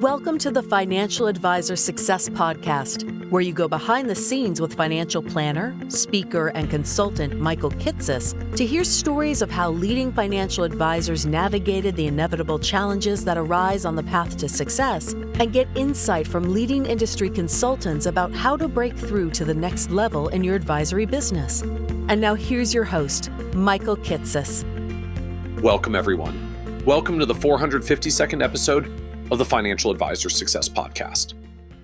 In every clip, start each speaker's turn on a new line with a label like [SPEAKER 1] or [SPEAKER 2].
[SPEAKER 1] Welcome to the Financial Advisor Success Podcast, where you go behind the scenes with financial planner, speaker, and consultant Michael Kitces to hear stories of how leading financial advisors navigated the inevitable challenges that arise on the path to success, and get insight from leading industry consultants about how to break through to the next level in your advisory business. And now here's your host, Michael Kitces.
[SPEAKER 2] Welcome, everyone. Welcome to the 452nd episode of the Financial Advisor Success Podcast.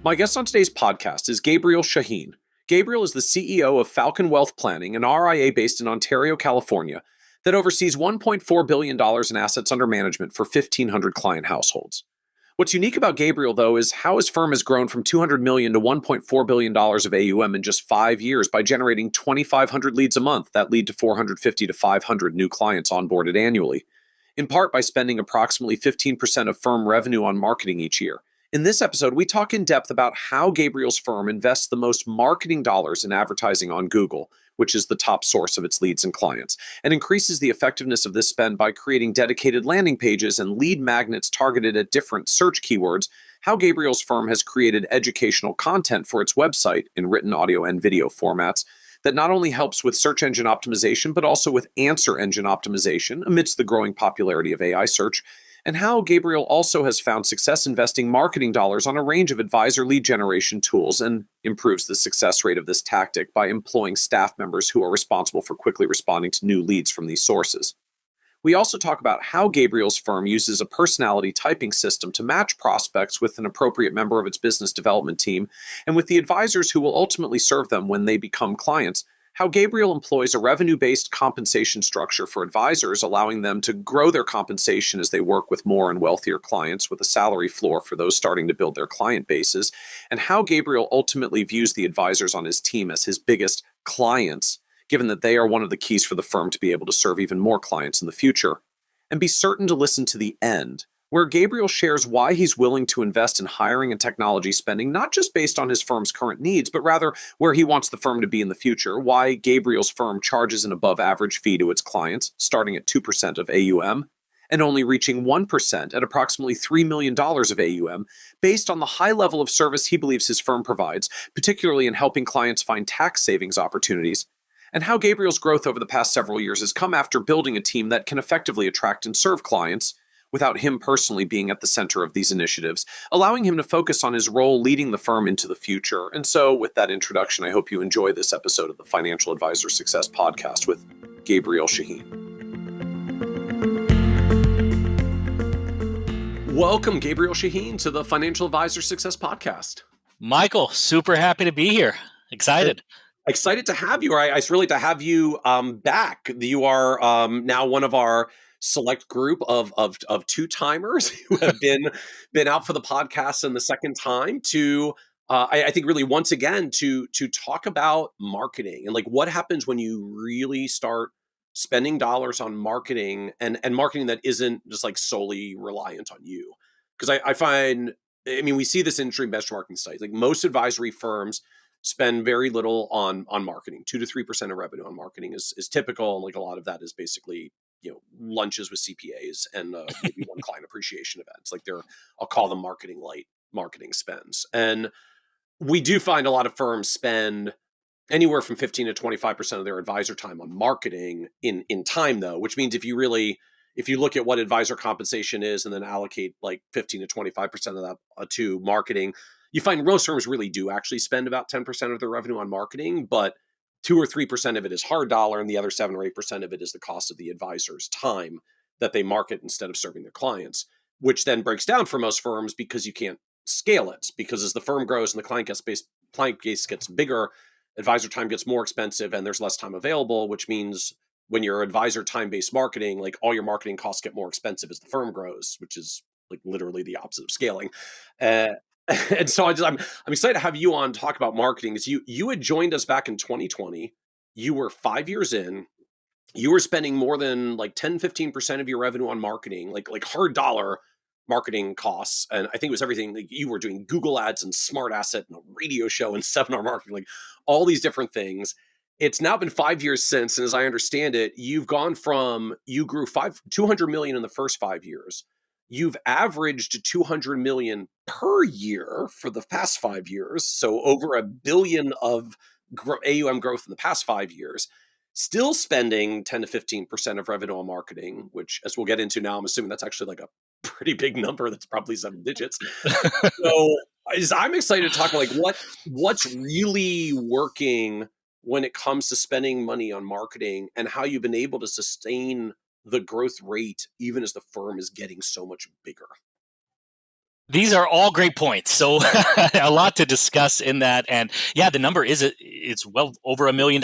[SPEAKER 2] My guest on today's podcast is Gabriel Shahin. Gabriel is the CEO of Falcon Wealth Planning, an RIA based in Ontario, California, that oversees $1.4 billion in assets under management for 1,500 client households. What's unique about Gabriel, though, is how his firm has grown from $200 million to $1.4 billion of AUM in just 5 years by generating 2,500 leads a month that lead to 450 to 500 new clients onboarded annually, in part by spending approximately 15% of firm revenue on marketing each year. In this episode, we talk in depth about how Gabriel's firm invests the most marketing dollars in advertising on Google, which is the top source of its leads and clients, and increases the effectiveness of this spend by creating dedicated landing pages and lead magnets targeted at different search keywords, how Gabriel's firm has created educational content for its website in written, audio, and video formats that not only helps with search engine optimization, but also with answer engine optimization amidst the growing popularity of AI search, and how Gabriel also has found success investing marketing dollars on a range of advisor lead generation tools and improves the success rate of this tactic by employing staff members who are responsible for quickly responding to new leads from these sources. We also talk about how Gabriel's firm uses a personality typing system to match prospects with an appropriate member of its business development team and with the advisors who will ultimately serve them when they become clients, how Gabriel employs a revenue-based compensation structure for advisors, allowing them to grow their compensation as they work with more and wealthier clients with a salary floor for those starting to build their client bases, and how Gabriel ultimately views the advisors on his team as his biggest clients, given that they are one of the keys for the firm to be able to serve even more clients in the future. And be certain to listen to the end, where Gabriel shares why he's willing to invest in hiring and technology spending, not just based on his firm's current needs, but rather where he wants the firm to be in the future, why Gabriel's firm charges an above-average fee to its clients, starting at 2% of AUM, and only reaching 1% at approximately $3 million of AUM, based on the high level of service he believes his firm provides, particularly in helping clients find tax savings opportunities, and how Gabriel's growth over the past several years has come after building a team that can effectively attract and serve clients without him personally being at the center of these initiatives, allowing him to focus on his role leading the firm into the future. And so with that introduction, I hope you enjoy this episode of the Financial Advisor Success Podcast with Gabriel Shahin. Welcome, Gabriel Shahin, to the Financial Advisor Success Podcast.
[SPEAKER 3] Michael, super happy to be here. Excited.
[SPEAKER 2] Excited to have you. It's really to have you back. You are now one of our select group of two-timers who have been out for the podcast and the second time to I think really once again to talk about marketing and like what happens when you really start spending dollars on marketing and marketing that isn't just like solely reliant on you. Because I find, I mean, we see this industry benchmarking sites, like most advisory firms spend very little on marketing. 2 to 3% of revenue on marketing is typical, and like a lot of that is basically lunches with CPAs and maybe one client appreciation events. Like I'll call them marketing light marketing spends. And we do find a lot of firms spend anywhere from 15 to 25% of their advisor time on marketing in time, though, which means if you look at what advisor compensation is and then allocate like 15 to 25% of that to marketing, you find most firms really do actually spend about 10% of their revenue on marketing, but 2 or 3% of it is hard dollar, and the other 7 or 8% of it is the cost of the advisor's time that they market instead of serving their clients, which then breaks down for most firms because you can't scale it. Because as the firm grows and the client base gets bigger, advisor time gets more expensive and there's less time available, which means when you're advisor time-based marketing, like all your marketing costs get more expensive as the firm grows, which is like literally the opposite of scaling. And so I'm excited to have you on to talk about marketing. Because you had joined us back in 2020. You were 5 years in. You were spending more than like 10-15% of your revenue on marketing, like hard dollar marketing costs. And I think it was everything. Like you were doing Google ads and smart asset and a radio show and seminar marketing, like all these different things. It's now been 5 years since, and as I understand it, you grew 200 million in the first 5 years. you've averaged 200 million per year for the past 5 years. So over $1 billion of AUM growth in the past 5 years, still spending 10 to 15% of revenue on marketing, which, as we'll get into now, I'm assuming that's actually like a pretty big number. That's probably 7 digits. So I'm excited to talk about like what's really working when it comes to spending money on marketing and how you've been able to sustain the growth rate even as the firm is getting so much bigger.
[SPEAKER 3] These are all great points. So a lot to discuss in that. And yeah, the number it's well over $1 million.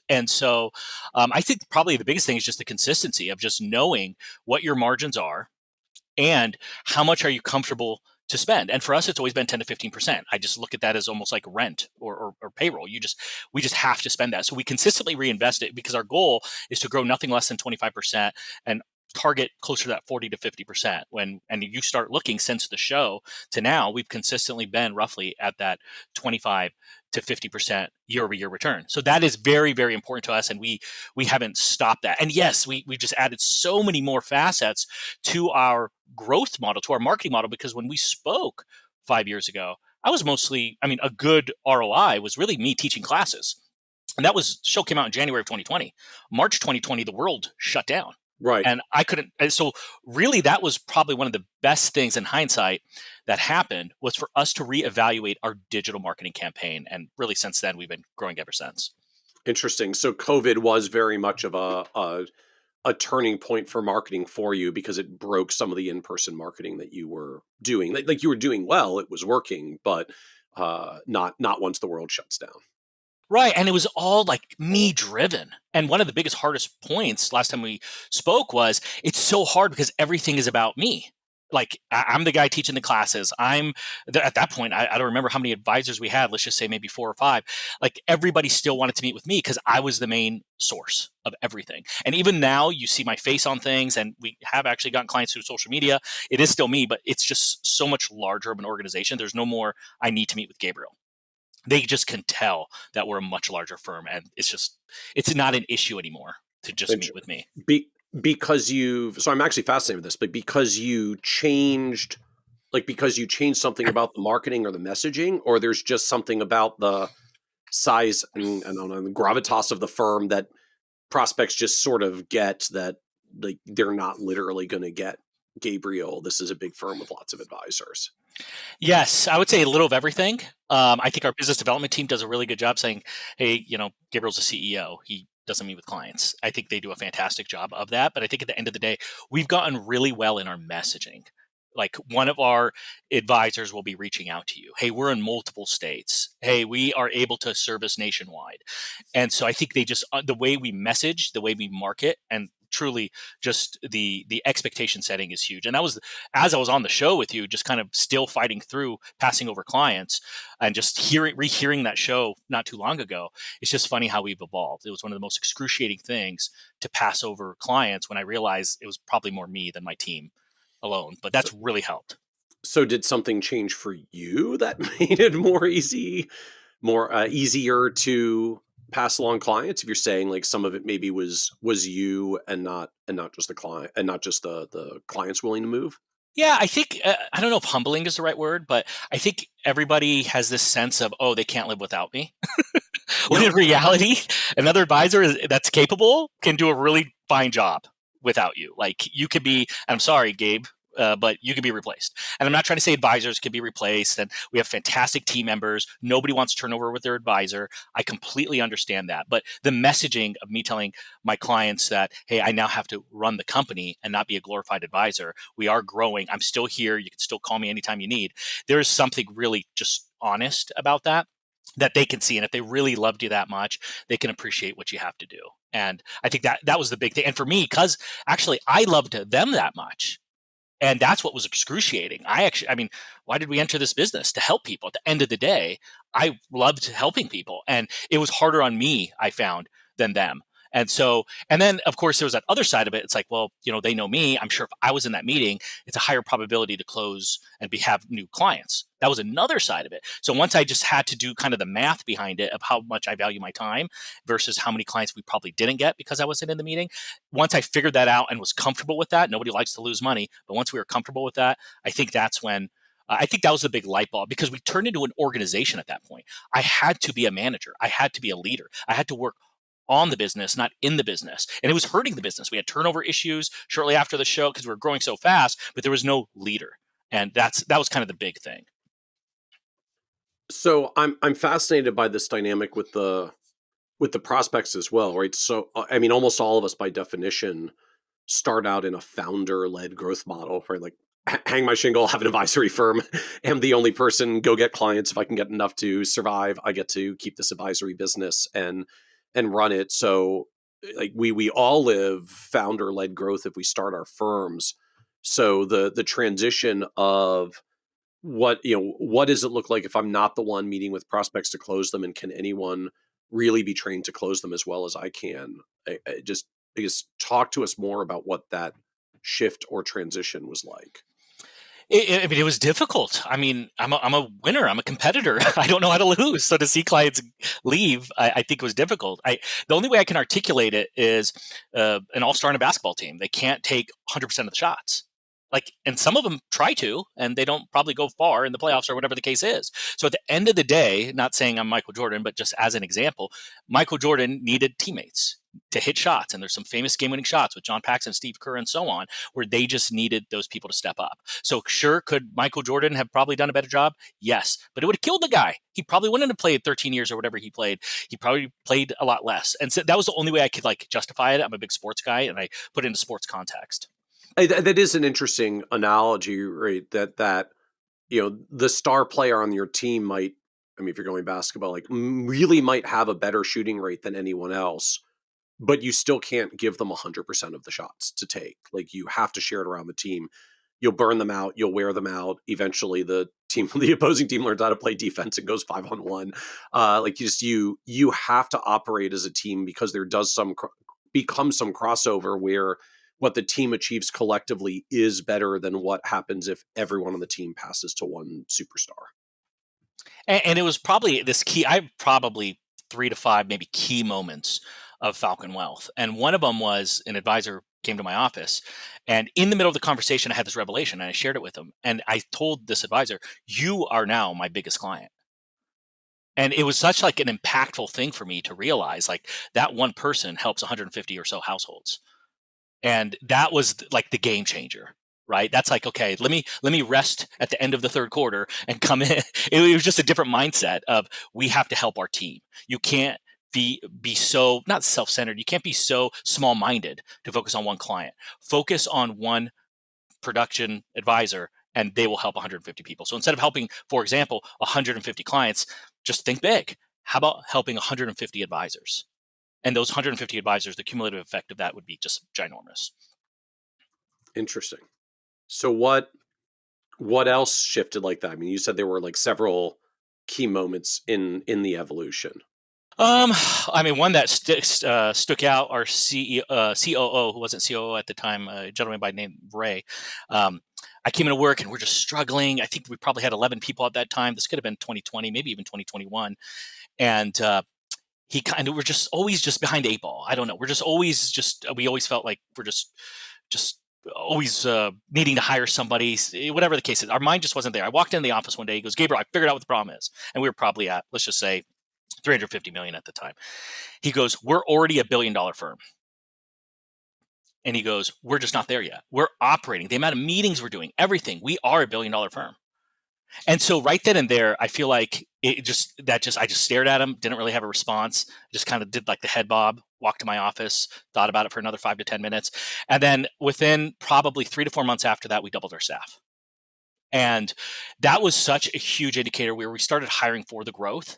[SPEAKER 3] And so I think probably the biggest thing is just the consistency of just knowing what your margins are and how much are you comfortable to spend. And for us, it's always been 10 to 15%. I just look at that as almost like rent or payroll. We just have to spend that. So we consistently reinvest it because our goal is to grow nothing less than 25% and target closer to that 40 to 50%. And you start looking since the show to now, we've consistently been roughly at that 25 to 50% year over year return. So that is very, very important to us. And we haven't stopped that. And yes, we just added so many more facets to our growth model, to our marketing model, because when we spoke 5 years ago, I was mostly, a good ROI was really me teaching classes. And show came out in January of 2020. March 2020, the world shut down.
[SPEAKER 2] Right.
[SPEAKER 3] And I couldn't. And so really, that was probably one of the best things in hindsight that happened was for us to reevaluate our digital marketing campaign. And really, since then, we've been growing ever since.
[SPEAKER 2] Interesting. So COVID was very much of a turning point for marketing for you because it broke some of the in-person marketing that you were doing. Like you were doing well, it was working, but not once the world shuts down.
[SPEAKER 3] Right. And it was all like me driven. And one of the biggest, hardest points last time we spoke was it's so hard because everything is about me. Like I'm the guy teaching the classes. At that point, I don't remember how many advisors we had. Let's just say maybe 4 or 5. Like everybody still wanted to meet with me because I was the main source of everything. And even now you see my face on things and we have actually gotten clients through social media. It is still me, but it's just so much larger of an organization. There's no more, I need to meet with Gabriel. They just can tell that we're a much larger firm and it's not an issue anymore to just meet with me.
[SPEAKER 2] So I'm actually fascinated with this, but because you changed something about the marketing or the messaging, or there's just something about the size and I don't know, the gravitas of the firm that prospects just sort of get that like they're not literally going to get Gabriel. This is a big firm with lots of advisors.
[SPEAKER 3] Yes, I would say a little of everything. I think our business development team does a really good job saying, hey, Gabriel's a CEO. He doesn't meet with clients. I think they do a fantastic job of that. But I think at the end of the day, we've gotten really well in our messaging. Like one of our advisors will be reaching out to you. Hey, we're in multiple states. Hey, we are able to service nationwide. And so I think they just, the way we message, the way we market, and truly just the expectation setting is huge. And that was, as I was on the show with you, just kind of still fighting through passing over clients and just rehearing that show not too long ago. It's just funny how we've evolved. It was one of the most excruciating things to pass over clients when I realized it was probably more me than my team alone, but that's really helped.
[SPEAKER 2] So did something change for you that made it easier to pass along clients? If you're saying like some of it maybe was you and not just the client and not just the clients willing to move.
[SPEAKER 3] Yeah, I think I don't know if humbling is the right word, but I think everybody has this sense of, oh, they can't live without me. When in reality, another advisor that's capable can do a really fine job without you. Like you could be, I'm sorry, Gabe, but you could be replaced. And I'm not trying to say advisors can be replaced. And we have fantastic team members. Nobody wants to turn over with their advisor. I completely understand that. But the messaging of me telling my clients that, hey, I now have to run the company and not be a glorified advisor. We are growing. I'm still here. You can still call me anytime you need. There is something really just honest about that they can see. And if they really loved you that much, they can appreciate what you have to do. And I think that was the big thing. And for me, because actually I loved them that much. And that's what was excruciating. Why did we enter this business? To help people. At the end of the day, I loved helping people. And it was harder on me, I found, than them. And then of course there was that other side of it. It's like, well, they know me. I'm sure if I was in that meeting, it's a higher probability to close and have new clients. That was another side of it. So once I just had to do kind of the math behind it of how much I value my time versus how many clients we probably didn't get because I wasn't in the meeting. Once I figured that out and was comfortable with that, nobody likes to lose money, but once we were comfortable with that, I think that's when I think that was the big light bulb, because we turned into an organization at that point. I had to be a manager. I had to be a leader. I had to work on the business, not in the business. And it was hurting the business. We had turnover issues shortly after the show because we were growing so fast, but there was no leader. And that was kind of the big thing.
[SPEAKER 2] So I'm fascinated by this dynamic with the prospects as well, right? So I mean, almost all of us by definition start out in a founder-led growth model, right? Like hang my shingle, have an advisory firm, am the only person, go get clients. If I can get enough to survive, I get to keep this advisory business and run it. So like we all live founder-led growth if we start our firms. So the transition of what does it look like if I'm not the one meeting with prospects to close them, and can anyone really be trained to close them as well as I can? I guess talk to us more about what that shift or transition was like.
[SPEAKER 3] I mean, it was difficult. I mean, I'm a winner. I'm a competitor. I don't know how to lose. So to see clients leave, I think was difficult. The only way I can articulate it is an all-star in a basketball team. They can't take 100% of the shots. And some of them try to, and they don't probably go far in the playoffs or whatever the case is. So at the end of the day, not saying I'm Michael Jordan, but just as an example, Michael Jordan needed teammates to hit shots. And there's some famous game-winning shots with John Paxson, Steve Kerr, and so on, where they just needed those people to step up. So sure, could Michael Jordan have probably done a better job? Yes, but it would have killed the guy. He probably wouldn't have played 13 years or whatever he played. He probably played a lot less. And so that was the only way I could justify it. I'm a big sports guy, and I put it into sports context.
[SPEAKER 2] That is an interesting analogy, right? That the star player on your team might, I mean, if you're going basketball, really might have a better shooting rate than anyone else, but you still can't give them 100% of the shots to take. Like, you have to share it around the team. You'll burn them out. You'll wear them out. Eventually, the opposing team learns how to play defense and goes 5-on-1. You have to operate as a team, because there does become some crossover where what the team achieves collectively is better than what happens if everyone on the team passes to one superstar.
[SPEAKER 3] And it was probably this key. I have probably 3 to 5 maybe key moments of Falcon Wealth. And one of them was an advisor came to my office, and in the middle of the conversation, I had this revelation, and I shared it with him. And I told this advisor, "You are now my biggest client." And it was such an impactful thing for me to realize, that one person helps 150 or so households. And that was the game changer, right? That's okay, let me rest at the end of the third quarter and come in. It was just a different mindset of, we have to help our team. You can't be so not self-centered. You can't be so small-minded to focus on one client. Focus on one production advisor, and they will help 150 people. So instead of helping, for example, 150 clients, just think big. How about helping 150 advisors? And those 150 advisors, the cumulative effect of that would be just ginormous.
[SPEAKER 2] Interesting. So what else shifted like that? I mean, you said there were several key moments in the evolution.
[SPEAKER 3] I mean, one that stuck out, our COO, who wasn't COO at the time, a gentleman by the name Ray. I came into work and we're just struggling. I think we probably had 11 people at that time. This could have been 2020, maybe even 2021. And we're just always just behind the 8 ball. I don't know. We're just always we always felt like we're just always needing to hire somebody, whatever the case is. Our mind just wasn't there. I walked in the office one day. He goes, "Gabriel, I figured out what the problem is." And we were probably at, let's just say, 350 million at the time. He goes, "We're already $1 billion firm." And he goes, "We're just not there yet. We're operating. The amount of meetings we're doing, everything. We are $1 billion firm." And so right then and there, I feel like I just stared at him, didn't really have a response, just kind of did the head bob, walked to my office, thought about it for another 5 to 10 minutes. And then within probably 3 to 4 months after that, we doubled our staff. And that was such a huge indicator where we started hiring for the growth.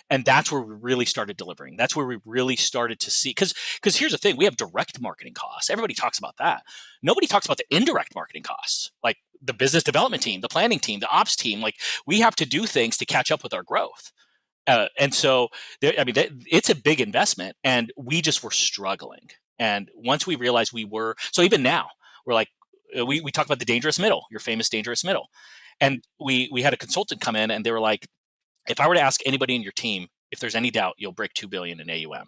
[SPEAKER 3] And that's where we really started delivering. That's where we really started to see, because here's the thing, we have direct marketing costs. Everybody talks about that. Nobody talks about the indirect marketing costs, like the business development team, the planning team, the ops team. We have to do things to catch up with our growth. And so, it's a big investment, and we just were struggling. And once we realized so even now, we're like, we talk about the dangerous middle, your famous dangerous middle. And we had a consultant come in, and they were like, if I were to ask anybody in your team, if there's any doubt you'll break 2 billion in AUM,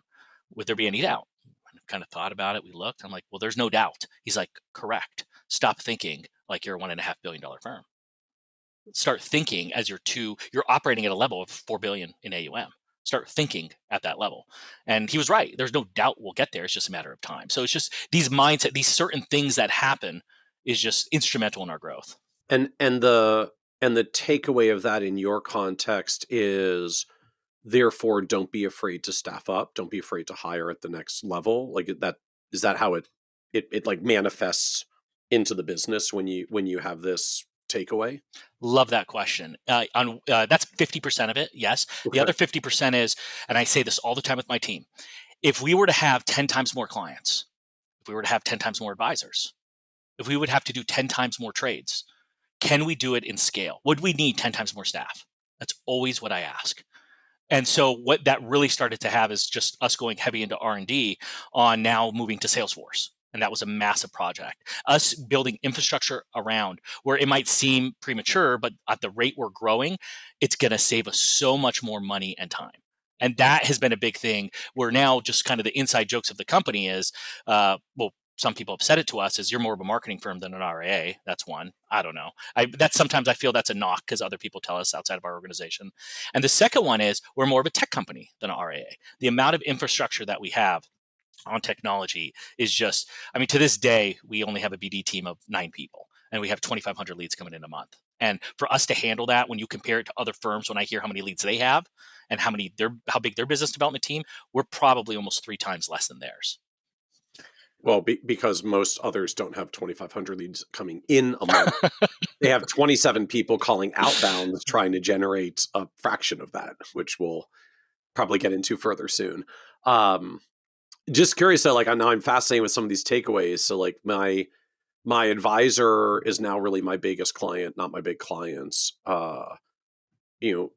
[SPEAKER 3] would there be any doubt? And I kind of thought about it. We looked. I'm like, well, there's no doubt. He's like, correct. Stop thinking like you're a $1.5 billion firm. Start thinking as you're operating at a level of 4 billion in AUM. Start thinking at that level. And he was right. There's no doubt we'll get there. It's just a matter of time. So it's just these mindset, these certain things that happen is just instrumental in our growth.
[SPEAKER 2] And the takeaway of that in your context is, therefore, don't be afraid to staff up. Don't be afraid to hire at the next level. Like that, is that how it like manifests into the business when you have this takeaway?
[SPEAKER 3] Love that question. That's 50% of it. Yes.
[SPEAKER 2] Okay.
[SPEAKER 3] The other 50% is, and I say this all the time with my team, if we were to have 10 times more clients, if we were to have 10 times more advisors, if we would have to do 10 times more trades, can we do it in scale? Would we need 10 times more staff? That's always what I ask. And so what that really started to have is just us going heavy into R&D on now moving to Salesforce. And that was a massive project. Us building infrastructure around where it might seem premature, but at the rate we're growing, it's going to save us so much more money and time. And that has been a big thing. Where now just kind of the inside jokes of the company is, some people have said it to us, is you're more of a marketing firm than an RIA. That's one. I don't know. Sometimes I feel that's a knock because other people tell us outside of our organization. And the second one is we're more of a tech company than an RIA. The amount of infrastructure that we have on technology is just, to this day, we only have a BD team of 9 people and we have 2,500 leads coming in a month. And for us to handle that, when you compare it to other firms, when I hear how many leads they have and how big their business development team, we're probably almost 3 times less than theirs.
[SPEAKER 2] Well, because most others don't have 2,500 leads coming in a month. They have 27 people calling outbound trying to generate a fraction of that, which we'll probably get into further soon. Just curious though, I'm fascinated with some of these takeaways. So my advisor is now really my biggest client, not my big clients. Be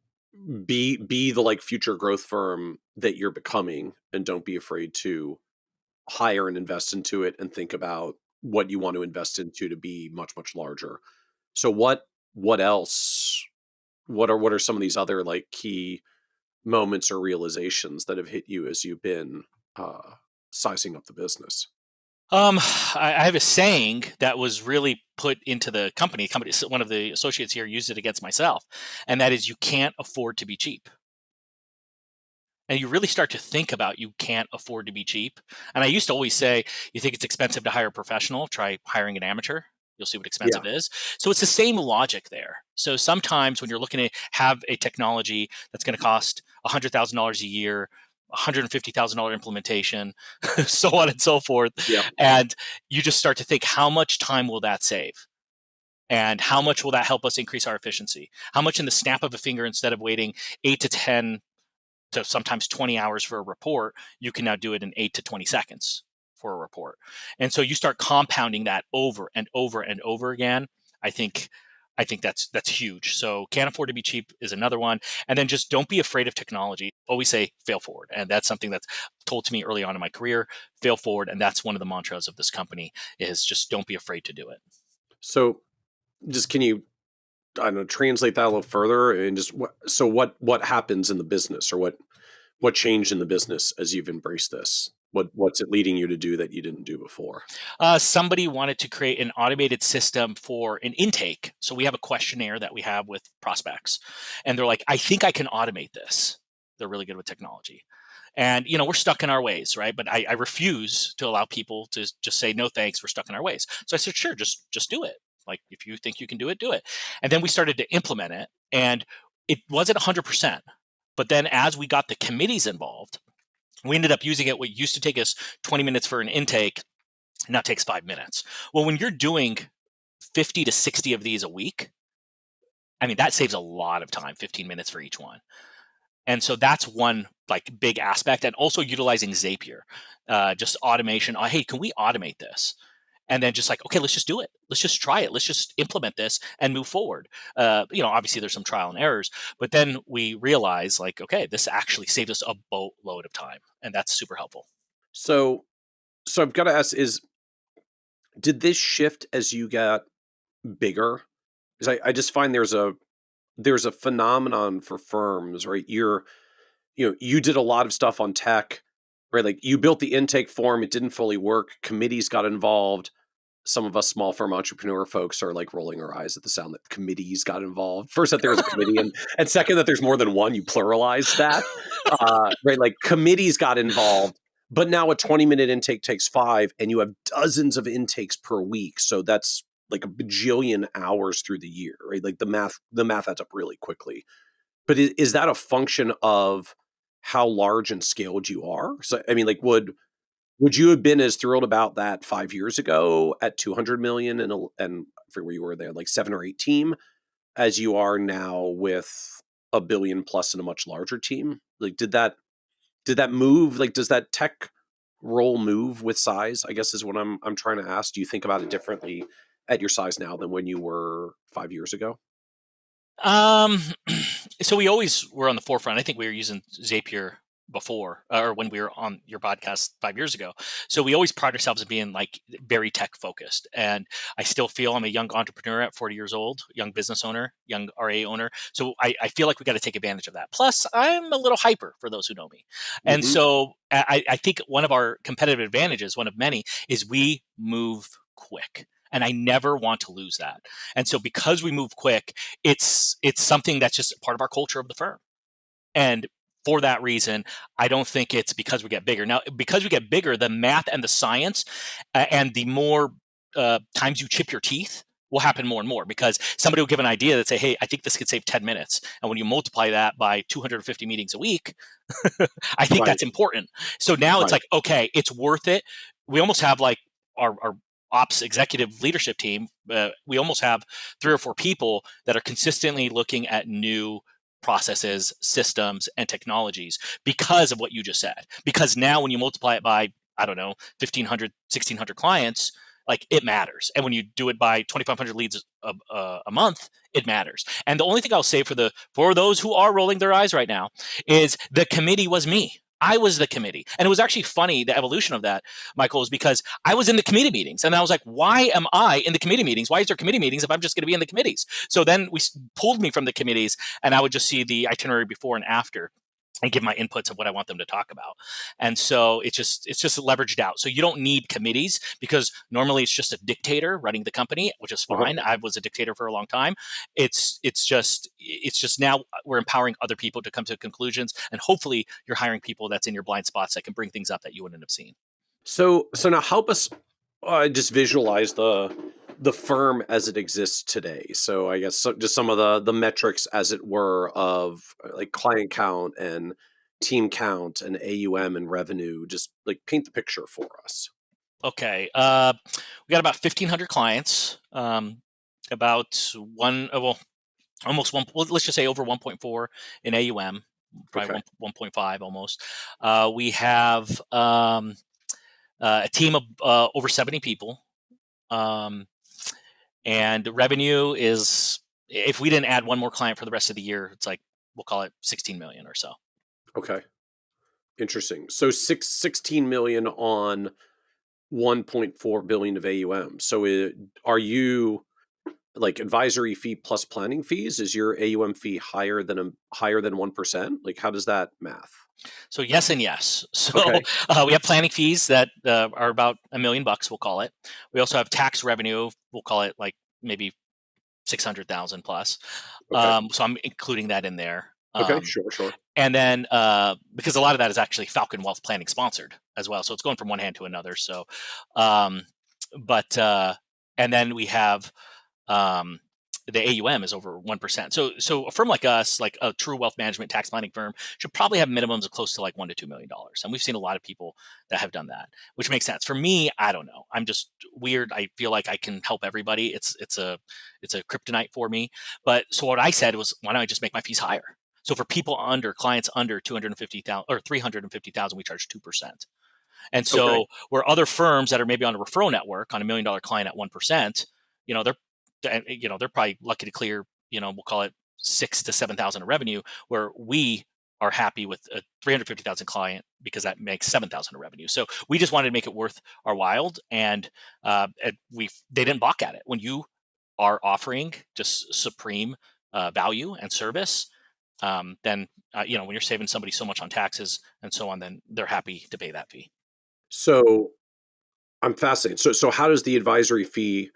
[SPEAKER 2] the future growth firm that you're becoming, and don't be afraid to hire and invest into it and think about what you want to invest into to be much, much larger. So what else? What are some of these other key moments or realizations that have hit you as you've been sizing up the business?
[SPEAKER 3] I have a saying that was really put into the company. One of the associates here used it against myself, and that is, you can't afford to be cheap. And you really start to think about, you can't afford to be cheap. And I used to always say, you think it's expensive to hire a professional, try hiring an amateur. You'll see what expensive is. So it's the same logic there. So sometimes when you're looking to have a technology that's going to cost $100,000 a year, $150,000 implementation, so on and so forth, and you just start to think, how much time will that save? And how much will that help us increase our efficiency? How much in the snap of a finger, instead of waiting 8 to 10 to sometimes 20 hours for a report, you can now do it in 8 to 20 seconds for a report. And so you start compounding that over and over and over again. I think that's huge. So can't afford to be cheap is another one. And then just don't be afraid of technology. Always say fail forward. And that's something that's told to me early on in my career, fail forward. And that's one of the mantras of this company, is just don't be afraid to do it.
[SPEAKER 2] So just, can you, I don't know, translate that a little further, and just what happens in the business, or what changed in the business as you've embraced this? What's it leading you to do that you didn't do before?
[SPEAKER 3] Somebody wanted to create an automated system for an intake. So we have a questionnaire that we have with prospects, and they're like, I think I can automate this. They're really good with technology. And, we're stuck in our ways, right? But I refuse to allow people to just say, no, thanks, we're stuck in our ways. So I said, sure, just do it. If you think you can do it, do it. And then we started to implement it, and it wasn't 100%. But then as we got the committees involved, we ended up using it. What used to take us 20 minutes for an intake now takes 5 minutes. Well, when you're doing 50 to 60 of these a week, that saves a lot of time, 15 minutes for each one. And so that's one big aspect. And also utilizing Zapier, just automation. Hey, can we automate this? and then just like, okay, let's just do it. Let's just try it. Let's just implement this and move forward. Obviously there's some trial and errors, but then we realize like, okay, this actually saved us a boatload of time, and that's super helpful.
[SPEAKER 2] So, I've got to ask: did this shift as you got bigger? Because I just find there's a phenomenon for firms, right? You did a lot of stuff on tech, right? Like you built the intake form, it didn't fully work. Committees got involved. Some of us small firm entrepreneur folks are like rolling our eyes at the sound that committees got involved. First, that there's a committee, and second, that there's more than one. You pluralized that, right? Like committees got involved, but now a 20-minute intake takes 5, and you have dozens of intakes per week. So that's like a bajillion hours through the year, right? Like the math adds up really quickly. But is that a function of how large and scaled you are? So, I mean, like, would you have been as thrilled about that 5 years ago at 200 million and for where you were there, like 7 or 8 team, as you are now with a billion plus and a much larger team? Like, did that move? Like, does that tech role move with size? I guess is what I'm trying to ask. Do you think about it differently at your size now than when you were 5 years ago?
[SPEAKER 3] Um, so we always were on the forefront. I think we were using Zapier before, or when we were on your podcast 5 years ago. So we always pride ourselves in being like very tech focused. And I still feel I'm a young entrepreneur at 40 years old, young business owner, young RA owner. So I feel like we got to take advantage of that. Plus, I'm a little hyper for those who know me. And
[SPEAKER 2] Hmm.
[SPEAKER 3] so I think one of our competitive advantages, one of many, is we move quick. And I never want to lose that. And so because we move quick, it's something that's just part of our culture of the firm. And for that reason, I don't think it's because we get bigger. Now, because we get bigger, the math and the science and the more times you chip your teeth will happen more and more, because somebody will give an idea that say, hey, I think this could save 10 minutes. And when you multiply that by 250 meetings a week, I think
[SPEAKER 2] Right,
[SPEAKER 3] that's important. So now it's
[SPEAKER 2] right,
[SPEAKER 3] like, okay, it's worth it. We almost have like our ops executive leadership team. We almost have 3 or 4 people that are consistently looking at new processes, systems, and technologies because of what you just said. Because now when you multiply it by, I don't know, 1,500, 1,600 clients, like it matters. And when you do it by 2,500 leads a month, it matters. And the only thing I'll say for those who are rolling their eyes right now is the committee was me. I was the committee. And it was actually funny, the evolution of that, Michael, is because I was in the committee meetings. And I was like, why am I in the committee meetings? Why is there committee meetings if I'm just going to be in the committees? So then we pulled me from the committees, and I would just see the itinerary before and after and give my inputs of what I want them to talk about. And so it's just leveraged out. So you don't need committees, because normally it's just a dictator running the company, which is
[SPEAKER 2] uh-huh.
[SPEAKER 3] fine. I was a dictator for a long time. It's just now we're empowering other people to come to conclusions, and hopefully you're hiring people that's in your blind spots that can bring things up that you wouldn't have seen.
[SPEAKER 2] So now help us just visualize the firm as it exists today. So I guess just some of the metrics, as it were, of like client count and team count and AUM and revenue. Just like paint the picture for us.
[SPEAKER 3] Okay. We got about 1,500 clients, about almost one, well, let's just say over 1.4 in AUM, probably
[SPEAKER 2] Okay.
[SPEAKER 3] 1.5 almost. We have a team of over 70 people. Um, and the revenue is, if we didn't add one more client for the rest of the year, it's like, we'll call it 16 million or so.
[SPEAKER 2] Okay. Interesting. So 16 million on 1.4 billion of AUM. So are you like advisory fee plus planning fees? Is your AUM fee higher than 1%? Like how does that math?
[SPEAKER 3] So yes and yes. So
[SPEAKER 2] Okay.
[SPEAKER 3] we have planning fees that are about $1 million, we'll call it. We also have tax revenue. We'll call it like maybe 600,000 plus.
[SPEAKER 2] Okay.
[SPEAKER 3] So I'm including that in there.
[SPEAKER 2] Okay. Sure. Sure.
[SPEAKER 3] And then because a lot of that is actually Falcon Wealth Planning sponsored as well, so it's going from one hand to another. So, um, but and then we have um, the AUM is over 1%. So a firm like us, like a true wealth management tax planning firm, should probably have minimums of close to like $1 to $2 million. And we've seen a lot of people that have done that, which makes sense. For me, I don't know. I'm just weird. I feel like I can help everybody. It's a kryptonite for me. But so what I said was, why don't I just make my fees higher? So for people under clients under 250,000 or 350,000, we charge 2%. And
[SPEAKER 2] Okay.
[SPEAKER 3] so where other firms that are maybe on a referral network on $1 million client at 1%, they're probably lucky to clear, we'll call it 6 to 7,000 of revenue, where we are happy with a 350,000 client because that makes 7,000 of revenue. So we just wanted to make it worth our while, and they didn't balk at it. When you are offering just supreme value and service, then when you're saving somebody so much on taxes and so on, then they're happy to pay that fee.
[SPEAKER 2] So I'm fascinated. So how does the advisory fee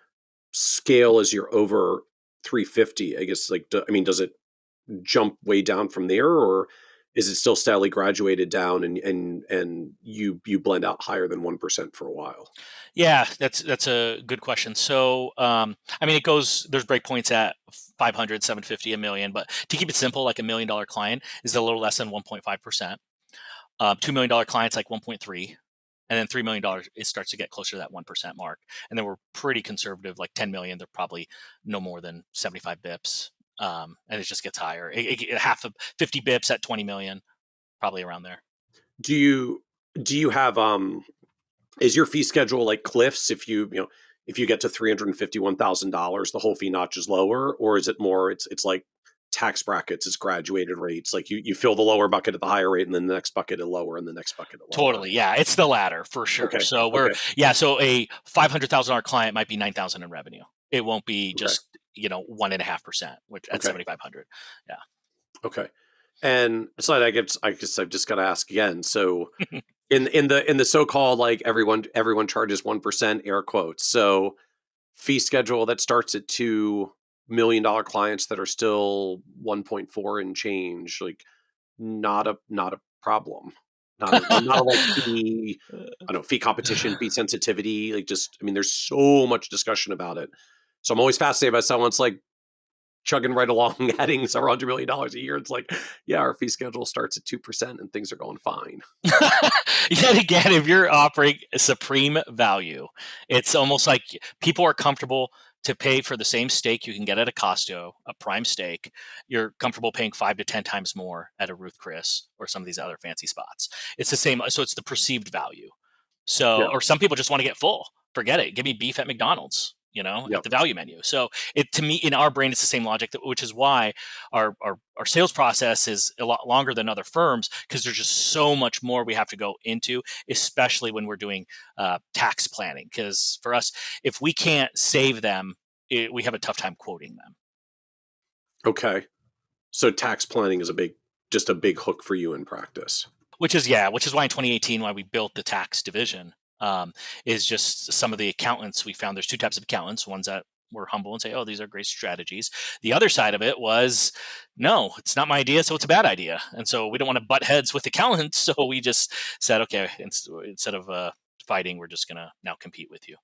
[SPEAKER 2] scale as you're over 350? I guess does it jump way down from there, or is it still steadily graduated down and you blend out higher than 1% for a while?
[SPEAKER 3] Yeah, that's a good question. So, it goes, there's breakpoints at 500, 750, a million, but to keep it simple, like $1 million client is a little less than 1.5%. $2 million clients like 1.3, and then $3 million, it starts to get closer to that 1% mark. And then we're pretty conservative, like 10 million, they're probably no more than 75 bips. And it just gets higher. Half of 50 bips at 20 million, probably around there.
[SPEAKER 2] Do you have is your fee schedule like cliffs? If you get to $351,000, the whole fee notch is lower, or is it more? It's like tax brackets, it's graduated rates. Like you fill the lower bucket at the higher rate, and then the next bucket at lower, and the next bucket at lower.
[SPEAKER 3] Totally. Yeah. It's the latter for sure.
[SPEAKER 2] Okay.
[SPEAKER 3] So
[SPEAKER 2] Okay.
[SPEAKER 3] so a $500,000 client might be 9,000 in revenue. It won't be
[SPEAKER 2] Okay.
[SPEAKER 3] just, 1.5%, which at
[SPEAKER 2] Okay.
[SPEAKER 3] 7,500. Yeah.
[SPEAKER 2] Okay. And so I guess I've just got to ask again. So in the so-called like everyone charges 1% air quotes. So fee schedule that starts at $2 million clients that are still 1.4 and change, like not a problem. Not a like fee, I don't know, fee competition, fee sensitivity. Like there's so much discussion about it. So I'm always fascinated by someone's like chugging right along, adding several $100 million a year. It's like, yeah, our fee schedule starts at 2% and things are going fine.
[SPEAKER 3] Yet again, if you're offering a supreme value, it's almost like people are comfortable to pay for the same steak you can get at a Costco, a prime steak. You're comfortable paying 5 to 10 times more at a Ruth Chris or some of these other fancy spots. It's the same. So it's the perceived value. So,
[SPEAKER 2] Yeah.
[SPEAKER 3] or some people just want to get full. Forget it. Give me beef at McDonald's,
[SPEAKER 2] Yeah.
[SPEAKER 3] at the value menu. So to me, in our brain, it's the same logic, which is why our sales process is a lot longer than other firms, because there's just so much more we have to go into, especially when we're doing tax planning. Because for us, if we can't save them, we have a tough time quoting them.
[SPEAKER 2] Okay. So tax planning is just a big hook for you in practice.
[SPEAKER 3] Which is why in 2018, why we built the tax division, is just some of the accountants we found. There's two types of accountants: ones that were humble and say, "Oh, these are great strategies." The other side of it was, "No, it's not my idea, so it's a bad idea." And so we don't want to butt heads with accountants, so we just said, "Okay, instead of fighting, we're just gonna now compete with you."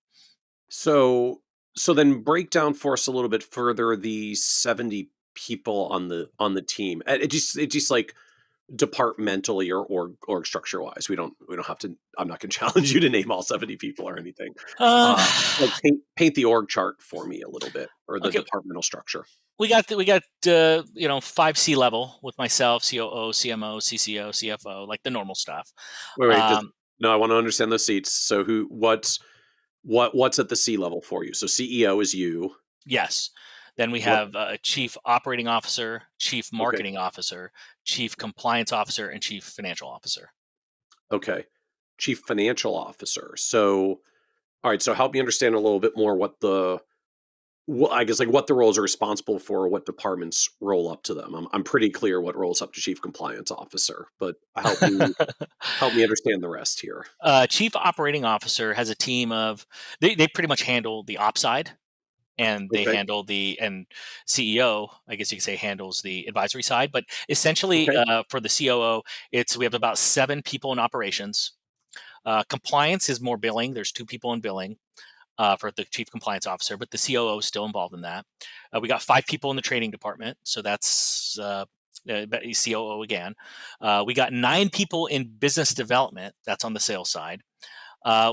[SPEAKER 2] So then break down for us a little bit further the 70 people on the team. It just like departmentally or structure wise. We don't have to. I'm not going to challenge you to name all 70 people or anything.
[SPEAKER 3] Uh,
[SPEAKER 2] Like paint the org chart for me a little bit, or the
[SPEAKER 3] okay,
[SPEAKER 2] departmental structure.
[SPEAKER 3] we got 5 C level with myself, COO, CMO, CCO, CFO, like the normal stuff.
[SPEAKER 2] Wait, just
[SPEAKER 3] Um,
[SPEAKER 2] no. I want to understand those seats. So what's at the C level for you? So CEO is you.
[SPEAKER 3] Yes. Then we
[SPEAKER 2] What?
[SPEAKER 3] have a chief operating officer, chief
[SPEAKER 2] Okay.
[SPEAKER 3] marketing officer, chief compliance officer, and chief financial officer.
[SPEAKER 2] Okay. Chief financial officer. So all right. So help me understand a little bit more I guess like what the roles are responsible for, what departments roll up to them. I'm pretty clear what rolls up to chief compliance officer, but help me understand the rest here.
[SPEAKER 3] Chief operating officer has a team of, they pretty much handle the ops side, and they
[SPEAKER 2] Okay.
[SPEAKER 3] handle and CEO, I guess you could say, handles the advisory side. But essentially,
[SPEAKER 2] Okay.
[SPEAKER 3] for the COO, we have about 7 people in operations. Compliance is more billing. There's 2 people in billing. For the chief compliance officer, but the COO is still involved in that. We got 5 people in the training department, so that's COO again. We got 9 people in business development. That's on the sales side.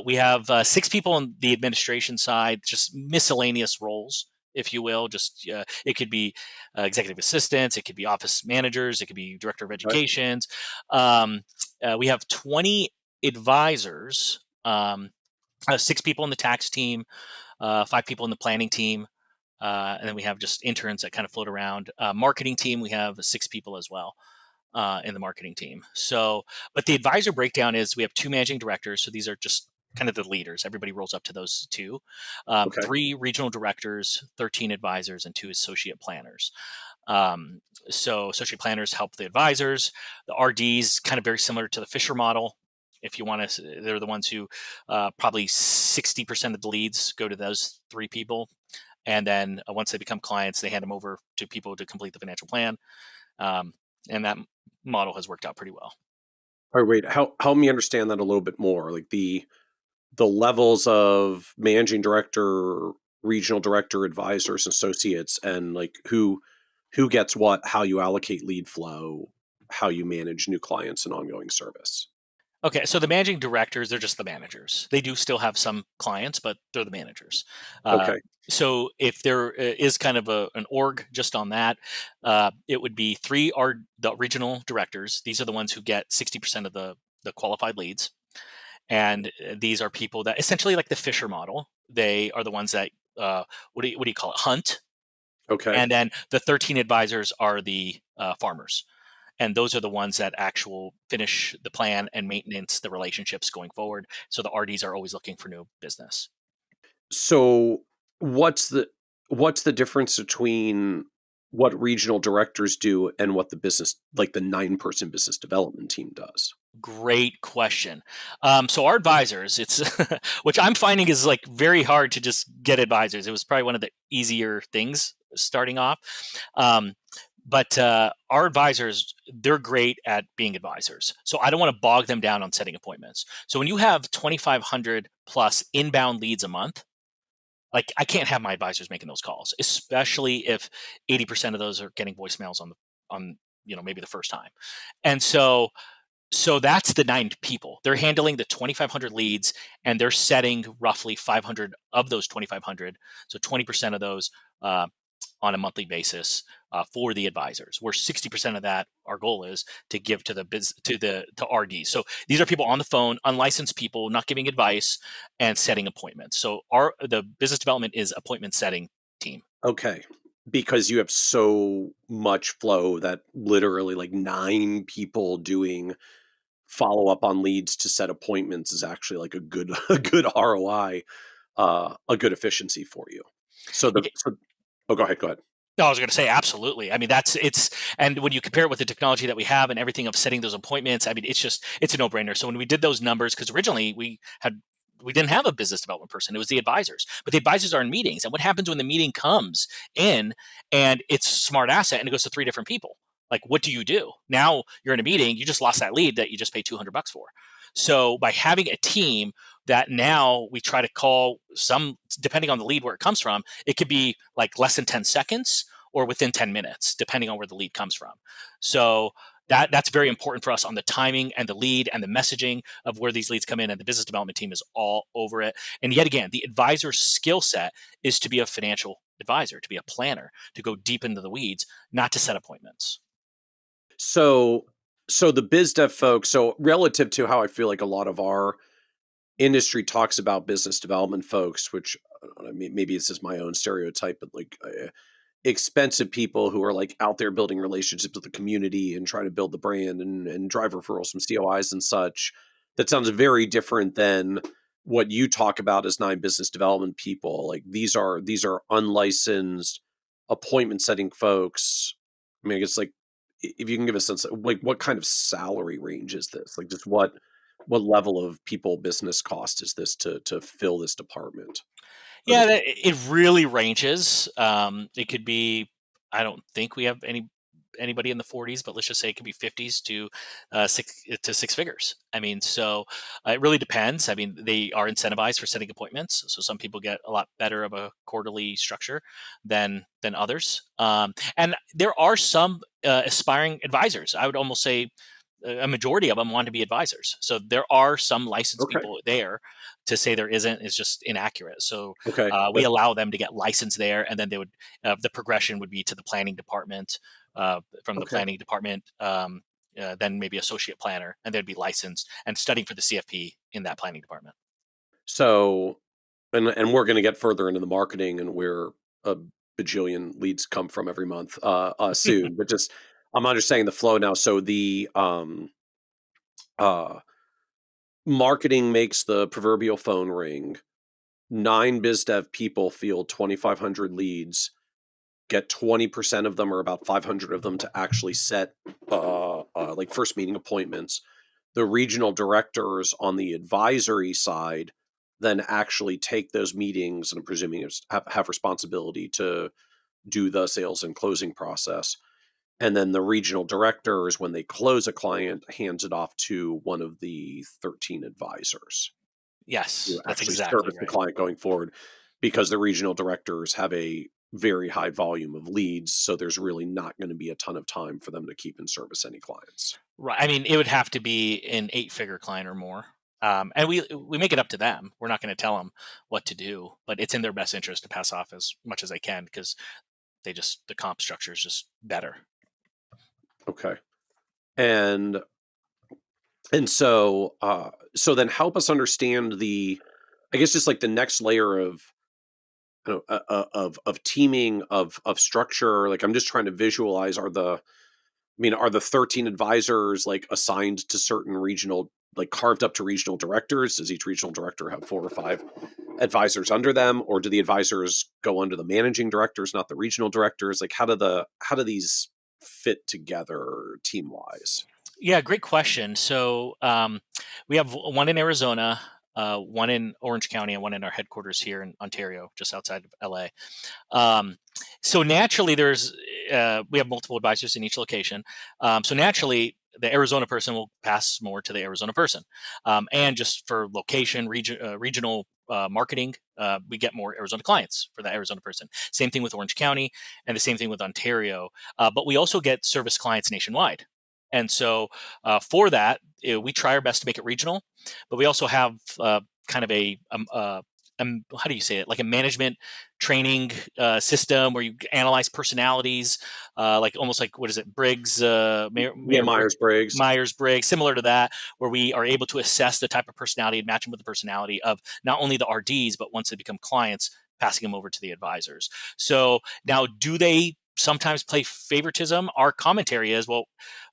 [SPEAKER 3] We have 6 people on the administration side, just miscellaneous roles, if you will. Just it could be executive assistants, it could be office managers, it could be director of
[SPEAKER 2] Right.
[SPEAKER 3] educations. We have 20 advisors, 6 people in the tax team, 5 people in the planning team, and then we have just interns that kind of float around. Marketing team, we have 6 people as well in the marketing team. So, but the advisor breakdown is we have 2 managing directors. So these are just kind of the leaders. Everybody rolls up to those two.
[SPEAKER 2] Okay.
[SPEAKER 3] 3 regional directors, 13 advisors, and 2 associate planners. Um, so associate planners help the advisors. The RDs kind of very similar to the Fisher model. If you want to, they're the ones who probably 60% of the leads go to those 3 people. And then once they become clients, they hand them over to people to complete the financial plan. Um, and that model has worked out pretty well.
[SPEAKER 2] All right, wait. Help me understand that a little bit more. Like the levels of managing director, regional director, advisors, associates, and like who gets what, how you allocate lead flow, how you manage new clients and ongoing service.
[SPEAKER 3] Okay, so the managing directors, they're just the managers. They do still have some clients, but they're the managers. Uh,
[SPEAKER 2] Okay.
[SPEAKER 3] so if there is kind of an org just on that, it would be 3 are the regional directors. These are the ones who get 60% of the qualified leads. And these are people that essentially like the Fisher model. They are the ones that, what do you call it, hunt.
[SPEAKER 2] Okay.
[SPEAKER 3] And then the 13 advisors are the farmers. And those are the ones that actual finish the plan and maintenance the relationships going forward. So the RDs are always looking for new business.
[SPEAKER 2] So what's the what's the difference between what regional directors do and what the business, like the 9-person business development team does?
[SPEAKER 3] Great question. So our advisors, it's which I'm finding is like very hard to just get advisors. It was probably one of the easier things starting off. Um, but our advisors, they're great at being advisors. So I don't want to bog them down on setting appointments. So when you have 2,500 plus inbound leads a month, like I can't have my advisors making those calls, especially if 80% of those are getting voicemails on maybe the first time. And so that's the 9 people. They're handling the 2,500 leads, and they're setting roughly 500 of those 2,500. So 20% of those uh, on a monthly basis for the advisors. Where 60% of that, our goal is to give to to RDs. So these are people on the phone, unlicensed people, not giving advice and setting appointments. So the business development is appointment setting team.
[SPEAKER 2] Okay. Because you have so much flow that literally like 9 people doing follow up on leads to set appointments is actually like a good a good ROI, a good efficiency for you. So the so oh, go ahead.
[SPEAKER 3] No, I was going to say absolutely. I mean, and when you compare it with the technology that we have and everything of setting those appointments, I mean, it's a no brainer. So when we did those numbers, because originally we didn't have a business development person, it was the advisors, but the advisors are in meetings. And what happens when the meeting comes in and it's a smart asset and it goes to 3 different people? Like, what do you do? Now you're in a meeting, you just lost that lead that you just paid $200 for. So by having a team that now we try to call some, depending on the lead where it comes from, it could be like less than 10 seconds or within 10 minutes, depending on where the lead comes from. So that's very important for us on the timing and the lead and the messaging of where these leads come in. And the business development team is all over it. And yet again, the advisor's skill set is to be a financial advisor, to be a planner, to go deep into the weeds, not to set appointments.
[SPEAKER 2] So so the biz dev folks, so relative to how I feel like a lot of our industry talks about business development folks, which maybe it's just my own stereotype, but like expensive people who are like out there building relationships with the community and trying to build the brand and drive referrals from COIs and such. That sounds very different than what you talk about as 9 business development people. Like these are unlicensed appointment setting folks. I mean, I guess like if you can give a sense of like what kind of salary range is this? Like just what level of people business cost is this to fill this department or
[SPEAKER 3] Yeah,
[SPEAKER 2] this?
[SPEAKER 3] it really ranges. It could be, I don't think we have anybody in the 40s, but let's just say it could be 50s to 6 figures. I mean, so it really depends. I mean, they are incentivized for setting appointments, so some people get a lot better of a quarterly structure than others. And there are some aspiring advisors. I would almost say a majority of them want to be advisors. So there are some licensed
[SPEAKER 2] Okay.
[SPEAKER 3] people there. To say there isn't is just inaccurate. So
[SPEAKER 2] Okay.
[SPEAKER 3] we allow them to get licensed there, and then they would the progression would be to the planning department. From the
[SPEAKER 2] Okay.
[SPEAKER 3] planning department, then maybe associate planner, and they'd be licensed and studying for the CFP in that planning department.
[SPEAKER 2] So, and we're going to get further into the marketing and where a bajillion leads come from every month soon. But just I'm understanding the flow now. So the uh, marketing makes the proverbial phone ring. 9 biz dev people field 2,500 leads, get 20% of them or about 500 of them to actually set like first meeting appointments. The regional directors on the advisory side then actually take those meetings, and I'm presuming have responsibility to do the sales and closing process. And then the regional directors, when they close a client, hands it off to one of the 13 advisors
[SPEAKER 3] Yes,
[SPEAKER 2] to
[SPEAKER 3] that's
[SPEAKER 2] actually
[SPEAKER 3] exactly
[SPEAKER 2] service the
[SPEAKER 3] right.
[SPEAKER 2] client going forward, because the regional directors have a very high volume of leads. So there's really not going to be a ton of time for them to keep and service any clients.
[SPEAKER 3] Right. I mean, it would have to be an 8-figure client or more. And we make it up to them. We're not going to tell them what to do, but it's in their best interest to pass off as much as they can because the comp structure is just better.
[SPEAKER 2] Okay. And so then help us understand I guess just like the next layer of of teaming of structure. Like I'm just trying to visualize, are the 13 advisors like assigned to certain regional, like carved up to regional directors? Does each regional director have 4 or 5 advisors under them, or do the advisors go under the managing directors, not the regional directors? Like how do these fit together team wise?
[SPEAKER 3] Yeah, great question. So we have one in Arizona, one in Orange County, and one in our headquarters here in Ontario, just outside of LA. Um, so naturally, we have multiple advisors in each location. So naturally, the Arizona person will pass more to the Arizona person, and just for regional marketing, we get more Arizona clients for the Arizona person. Same thing with Orange County, and the same thing with Ontario. But we also get service clients nationwide. And so for that, we try our best to make it regional, but we also have kind of how do you say it? Like a management training system where you analyze personalities, like almost like what is it, Briggs,
[SPEAKER 2] Yeah, Myers Briggs.
[SPEAKER 3] Myers Briggs, similar to that, where we are able to assess the type of personality and match them with the personality of not only the RDs, but once they become clients, passing them over to the advisors. So now, do they sometimes play favoritism? Our commentary is, well,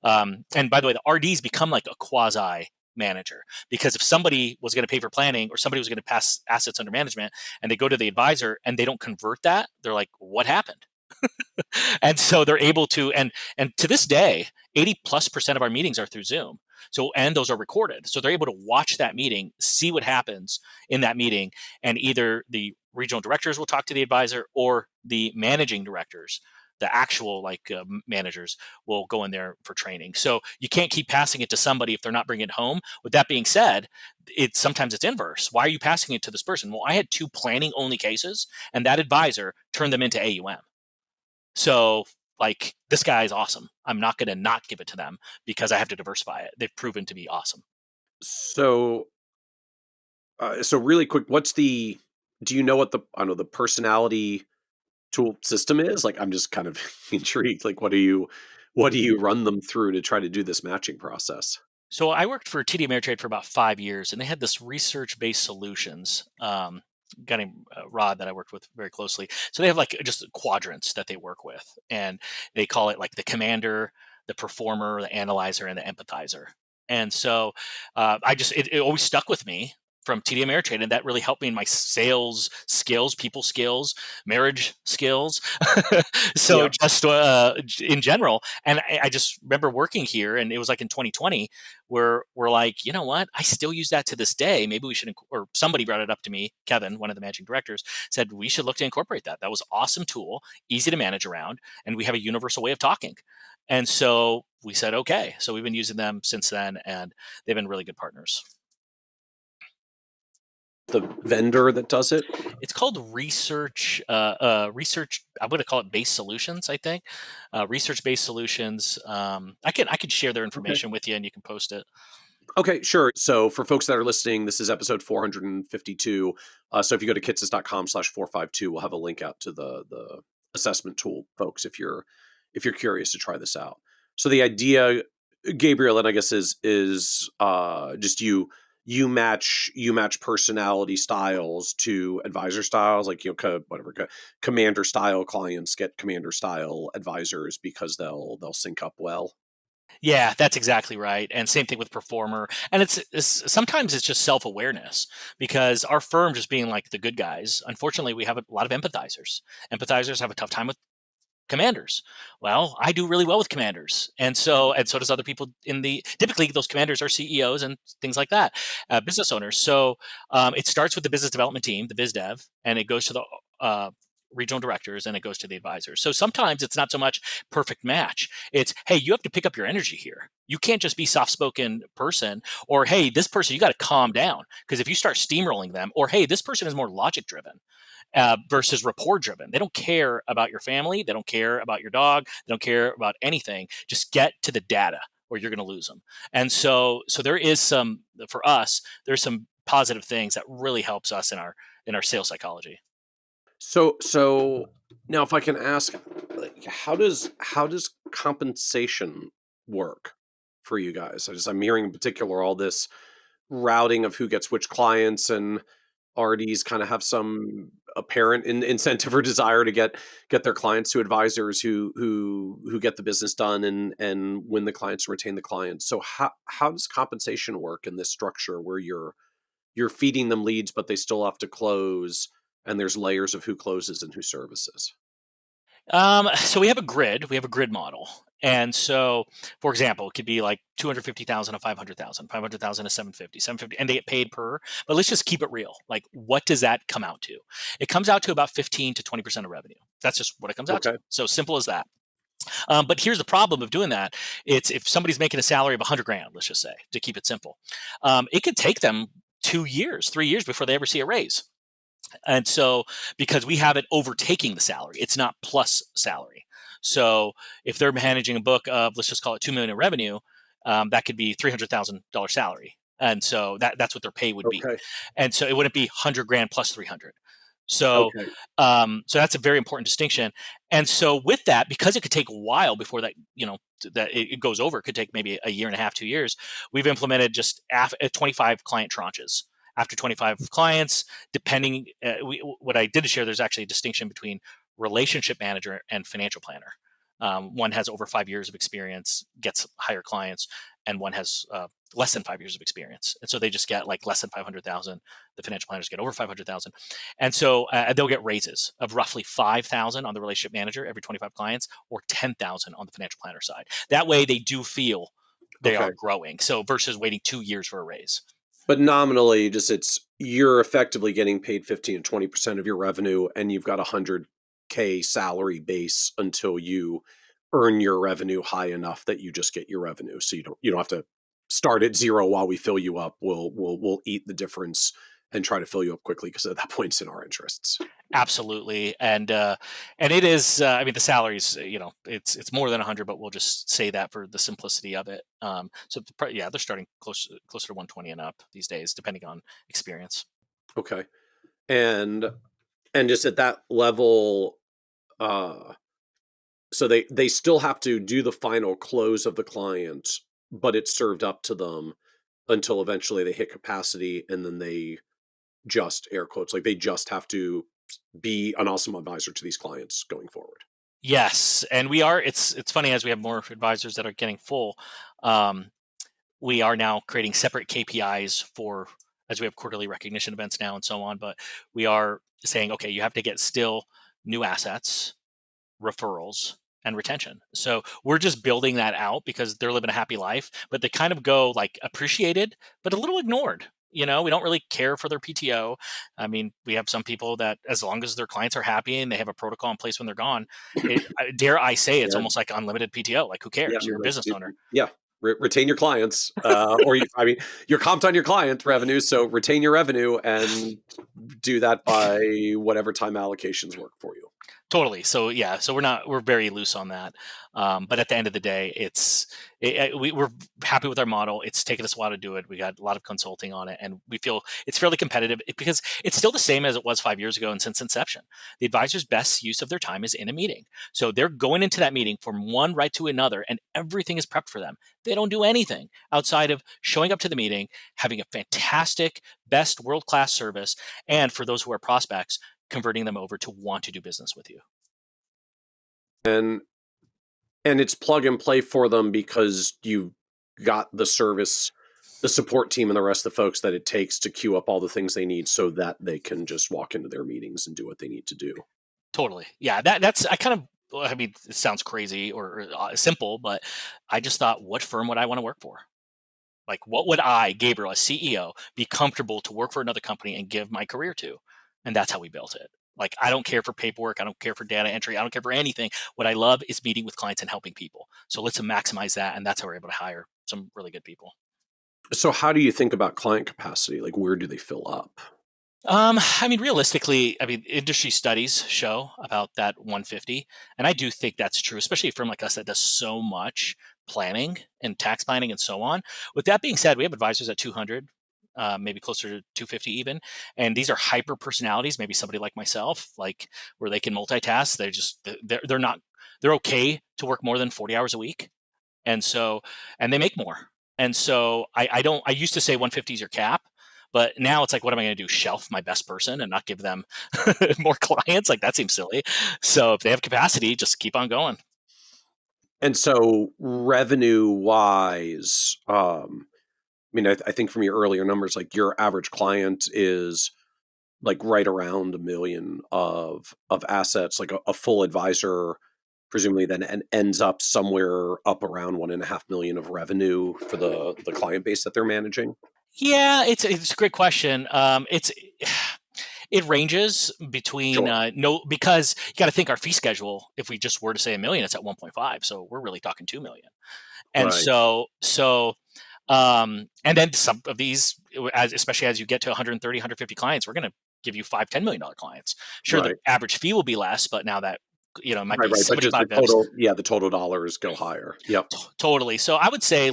[SPEAKER 3] and by the way, the RDs become like a quasi manager, because if somebody was going to pay for planning or somebody was going to pass assets under management and they go to the advisor and they don't convert that, they're like, what happened? And so they're able to, and to this day, 80+% of our meetings are through Zoom. So, and those are recorded. So they're able to watch that meeting, see what happens in that meeting, and either the regional directors will talk to the advisor or the managing directors, the actual managers, will go in there for training. So you can't keep passing it to somebody if they're not bringing it home. With that being said, sometimes it's inverse. Why are you passing it to this person? Well, I had 2 planning only cases, and that advisor turned them into AUM. So, like, this guy is awesome. I'm not going to not give it to them because I have to diversify it. They've proven to be awesome.
[SPEAKER 2] So so really quick, do you know what I don't know, the personality tool system is? Like, I'm just kind of intrigued. Like, what do you run them through to try to do this matching process?
[SPEAKER 3] So I worked for TD Ameritrade for about 5 years, and they had this research-based solutions. Guy named Rod that I worked with very closely. So they have like just quadrants that they work with, and they call it like the commander, the performer, the analyzer, and the empathizer. And so it always stuck with me from TD Ameritrade, and that really helped me in my sales skills, people skills, marriage skills. So
[SPEAKER 2] Yeah.
[SPEAKER 3] just in general, and I just remember working here, and it was like in 2020 where we're like, you know what? I still use that to this day. Maybe we should, or somebody brought it up to me, Kevin, one of the managing directors, said we should look to incorporate that. That was an awesome tool, easy to manage around, and we have a universal way of talking. And so we said, okay. So we've been using them since then, and they've been really good partners.
[SPEAKER 2] The vendor that does it?
[SPEAKER 3] It's called research. I'm going to call it based solutions. I think research based solutions. I could share their
[SPEAKER 2] Okay.
[SPEAKER 3] information with you, and you can post it.
[SPEAKER 2] Okay, sure. So for folks that are listening, this is episode 452. So if you go to kitces.com/452, we'll have a link out to the assessment tool, folks, if you're curious to try this out. So the idea, Gabriel, and I guess is just you match personality styles to advisor styles, like commander style clients get commander style advisors because they'll sync up well.
[SPEAKER 3] Yeah, that's exactly right. And same thing with performer. And it's sometimes it's just self awareness because our firm just being like the good guys. Unfortunately, we have a lot of empathizers. Empathizers have a tough time with commanders. Well, I do really well with commanders, and so does other people in the. Typically, those commanders are CEOs and things like that, business owners. So it starts with the business development team, the biz dev, and it goes to the regional directors, and it goes to the advisors. So sometimes it's not so much perfect match. It's, hey, you have to pick up your energy here. You can't just be soft spoken person, or hey, this person you got to calm down because if you start steamrolling them, or hey, this person is more logic driven versus rapport driven. They don't care about your family. They don't care about your dog. They don't care about anything. Just get to the data or you're going to lose them. And so there is some, for us, there's some positive things that really helps us in our sales psychology.
[SPEAKER 2] So now, if I can ask, like, how does compensation work for you guys? I'm hearing in particular all this routing of who gets which clients, and RDs kind of have some apparent incentive or desire to get their clients to advisors who get the business done and win the clients and retain the clients. So how does compensation work in this structure where you're feeding them leads, but they still have to close, and there's layers of who closes and who services?
[SPEAKER 3] So we have a grid. We have a grid model. And so, for example, it could be like 250,000 to 500,000, 500,000 to 750, 750, and they get paid per. But let's just keep it real. Like, what does that come out to? It comes out to about 15 to 20% of revenue. That's just what it comes out to.
[SPEAKER 2] Okay.
[SPEAKER 3] So simple as that. But here's the problem of doing that. It's if somebody's making a salary of 100 grand, let's just say, to keep it simple, it could take them 2 years, 3 years before they ever see a raise. And so, because we have it overtaking the salary, it's not plus salary. So, if they're managing a book of, let's just call it 2 million in revenue, that could be $300,000 salary, and so that's what their pay would be.
[SPEAKER 2] Okay.
[SPEAKER 3] And so, it wouldn't be 100 grand plus 300. So,
[SPEAKER 2] Okay.
[SPEAKER 3] so that's a very important distinction. And so, with that, because it could take a while before that, that it goes over, it could take maybe a year and a half, 2 years. We've implemented just 25 client tranches. After 25 clients, depending, what I did share, there's actually a distinction between relationship manager and financial planner. One has over 5 years of experience, gets higher clients, and one has less than 5 years of experience. And so they just get like less than 500,000. The financial planners get over 500,000. And so they'll get raises of roughly 5,000 on the relationship manager every 25 clients, or 10,000 on the financial planner side. That way they do feel they
[SPEAKER 2] Okay.
[SPEAKER 3] are growing. So versus waiting 2 years for a raise.
[SPEAKER 2] But nominally, just you're effectively getting paid 15 to 20% of your revenue, and you've got 100K salary base until you earn your revenue high enough that you just get your revenue. So you don't have to start at zero while we fill you up. We'll eat the difference and try to fill you up quickly, because at that point it's in our interests.
[SPEAKER 3] Absolutely, and it is. I mean, the salaries. It's more than 100, but we'll just say that for the simplicity of it. Yeah, they're starting closer to 120 and up these days, depending on experience.
[SPEAKER 2] Okay. And just at that level, uh so they still have to do the final close of the client, but it's served up to them until eventually they hit capacity, and then they just, air quotes, like, they just have to be an awesome advisor to these clients going forward.
[SPEAKER 3] Yes, and we are. It's funny, as we have more advisors that are getting full. Um, we are now creating separate KPIs for, as we have quarterly recognition events now and so on. But we are saying, okay, you have to get still new assets, referrals, and retention. So we're just building that out because they're living a happy life, but they kind of go like appreciated, but a little ignored. We don't really care for their PTO. I mean, we have some people that, as long as their clients are happy and they have a protocol in place when they're gone, dare I say, it's
[SPEAKER 2] Yeah.
[SPEAKER 3] almost like unlimited PTO. Like, who
[SPEAKER 2] Yeah.
[SPEAKER 3] cares? You're a business owner.
[SPEAKER 2] Yeah. Retain your clients, you're comped on your client revenue, so retain your revenue and do that by whatever time allocations work for you.
[SPEAKER 3] Totally. So yeah, so we're very loose on that. But at the end of the day, we're happy with our model. It's taken us a while to do it. We got a lot of consulting on it, and we feel it's fairly competitive because it's still the same as it was 5 years ago and since inception. The advisor's best use of their time is in a meeting. So they're going into that meeting from one right to another, and everything is prepped for them. They don't do anything outside of showing up to the meeting, having a fantastic, best world-class service, and for those who are prospects, converting them over to want to do business with you.
[SPEAKER 2] And it's plug and play for them because you've got the service, the support team, and the rest of the folks that it takes to queue up all the things they need so that they can just walk into their meetings and do what they need to do.
[SPEAKER 3] Totally. Yeah, I mean, it sounds crazy or simple, but I just thought, what firm would I want to work for? Like, what would I, Gabriel, as CEO, be comfortable to work for another company and give my career to? And that's how we built it. Like, I don't care for paperwork. I don't care for data entry. I don't care for anything. What I love is meeting with clients and helping people. So let's maximize that. And that's how we're able to hire some really good people.
[SPEAKER 2] So how do you think about client capacity? Like, where do they fill up?
[SPEAKER 3] I mean, realistically, I mean, industry studies show about that 150, and I do think that's true, especially a firm like us that does so much planning and tax planning and so on. With that being said, we have advisors at 200, maybe closer to 250 even, and these are hyper personalities. Maybe somebody like myself, like where they can multitask. They're not they're okay to work more than 40 hours a week, and so and they make more. And so I don't. I used to say 150 is your cap, but now it's like, what am I going to do? Shelf my best person and not give them more clients? Like that seems silly. So if they have capacity, just keep on going.
[SPEAKER 2] And so revenue wise, I mean, I think from your earlier numbers, like your average client is like right around 1 million of assets, like a full advisor, presumably then and ends up somewhere up around 1.5 million of revenue for the client base that they're managing.
[SPEAKER 3] Yeah, it's a great question. It ranges between
[SPEAKER 2] Sure.
[SPEAKER 3] no, because you got to think our fee schedule. If we just were to say 1 million, it's at 1.5. So we're really talking 2 million. And
[SPEAKER 2] Right.
[SPEAKER 3] and then some of these, especially as you get to 130, 150 clients, we're going to give you $5, $10 million clients. Sure, the
[SPEAKER 2] Right.
[SPEAKER 3] average fee will be less, but now that, it might
[SPEAKER 2] Right.
[SPEAKER 3] be
[SPEAKER 2] Right. But just
[SPEAKER 3] 75 bips.
[SPEAKER 2] the total dollars go higher. Yep.
[SPEAKER 3] Totally. So I would say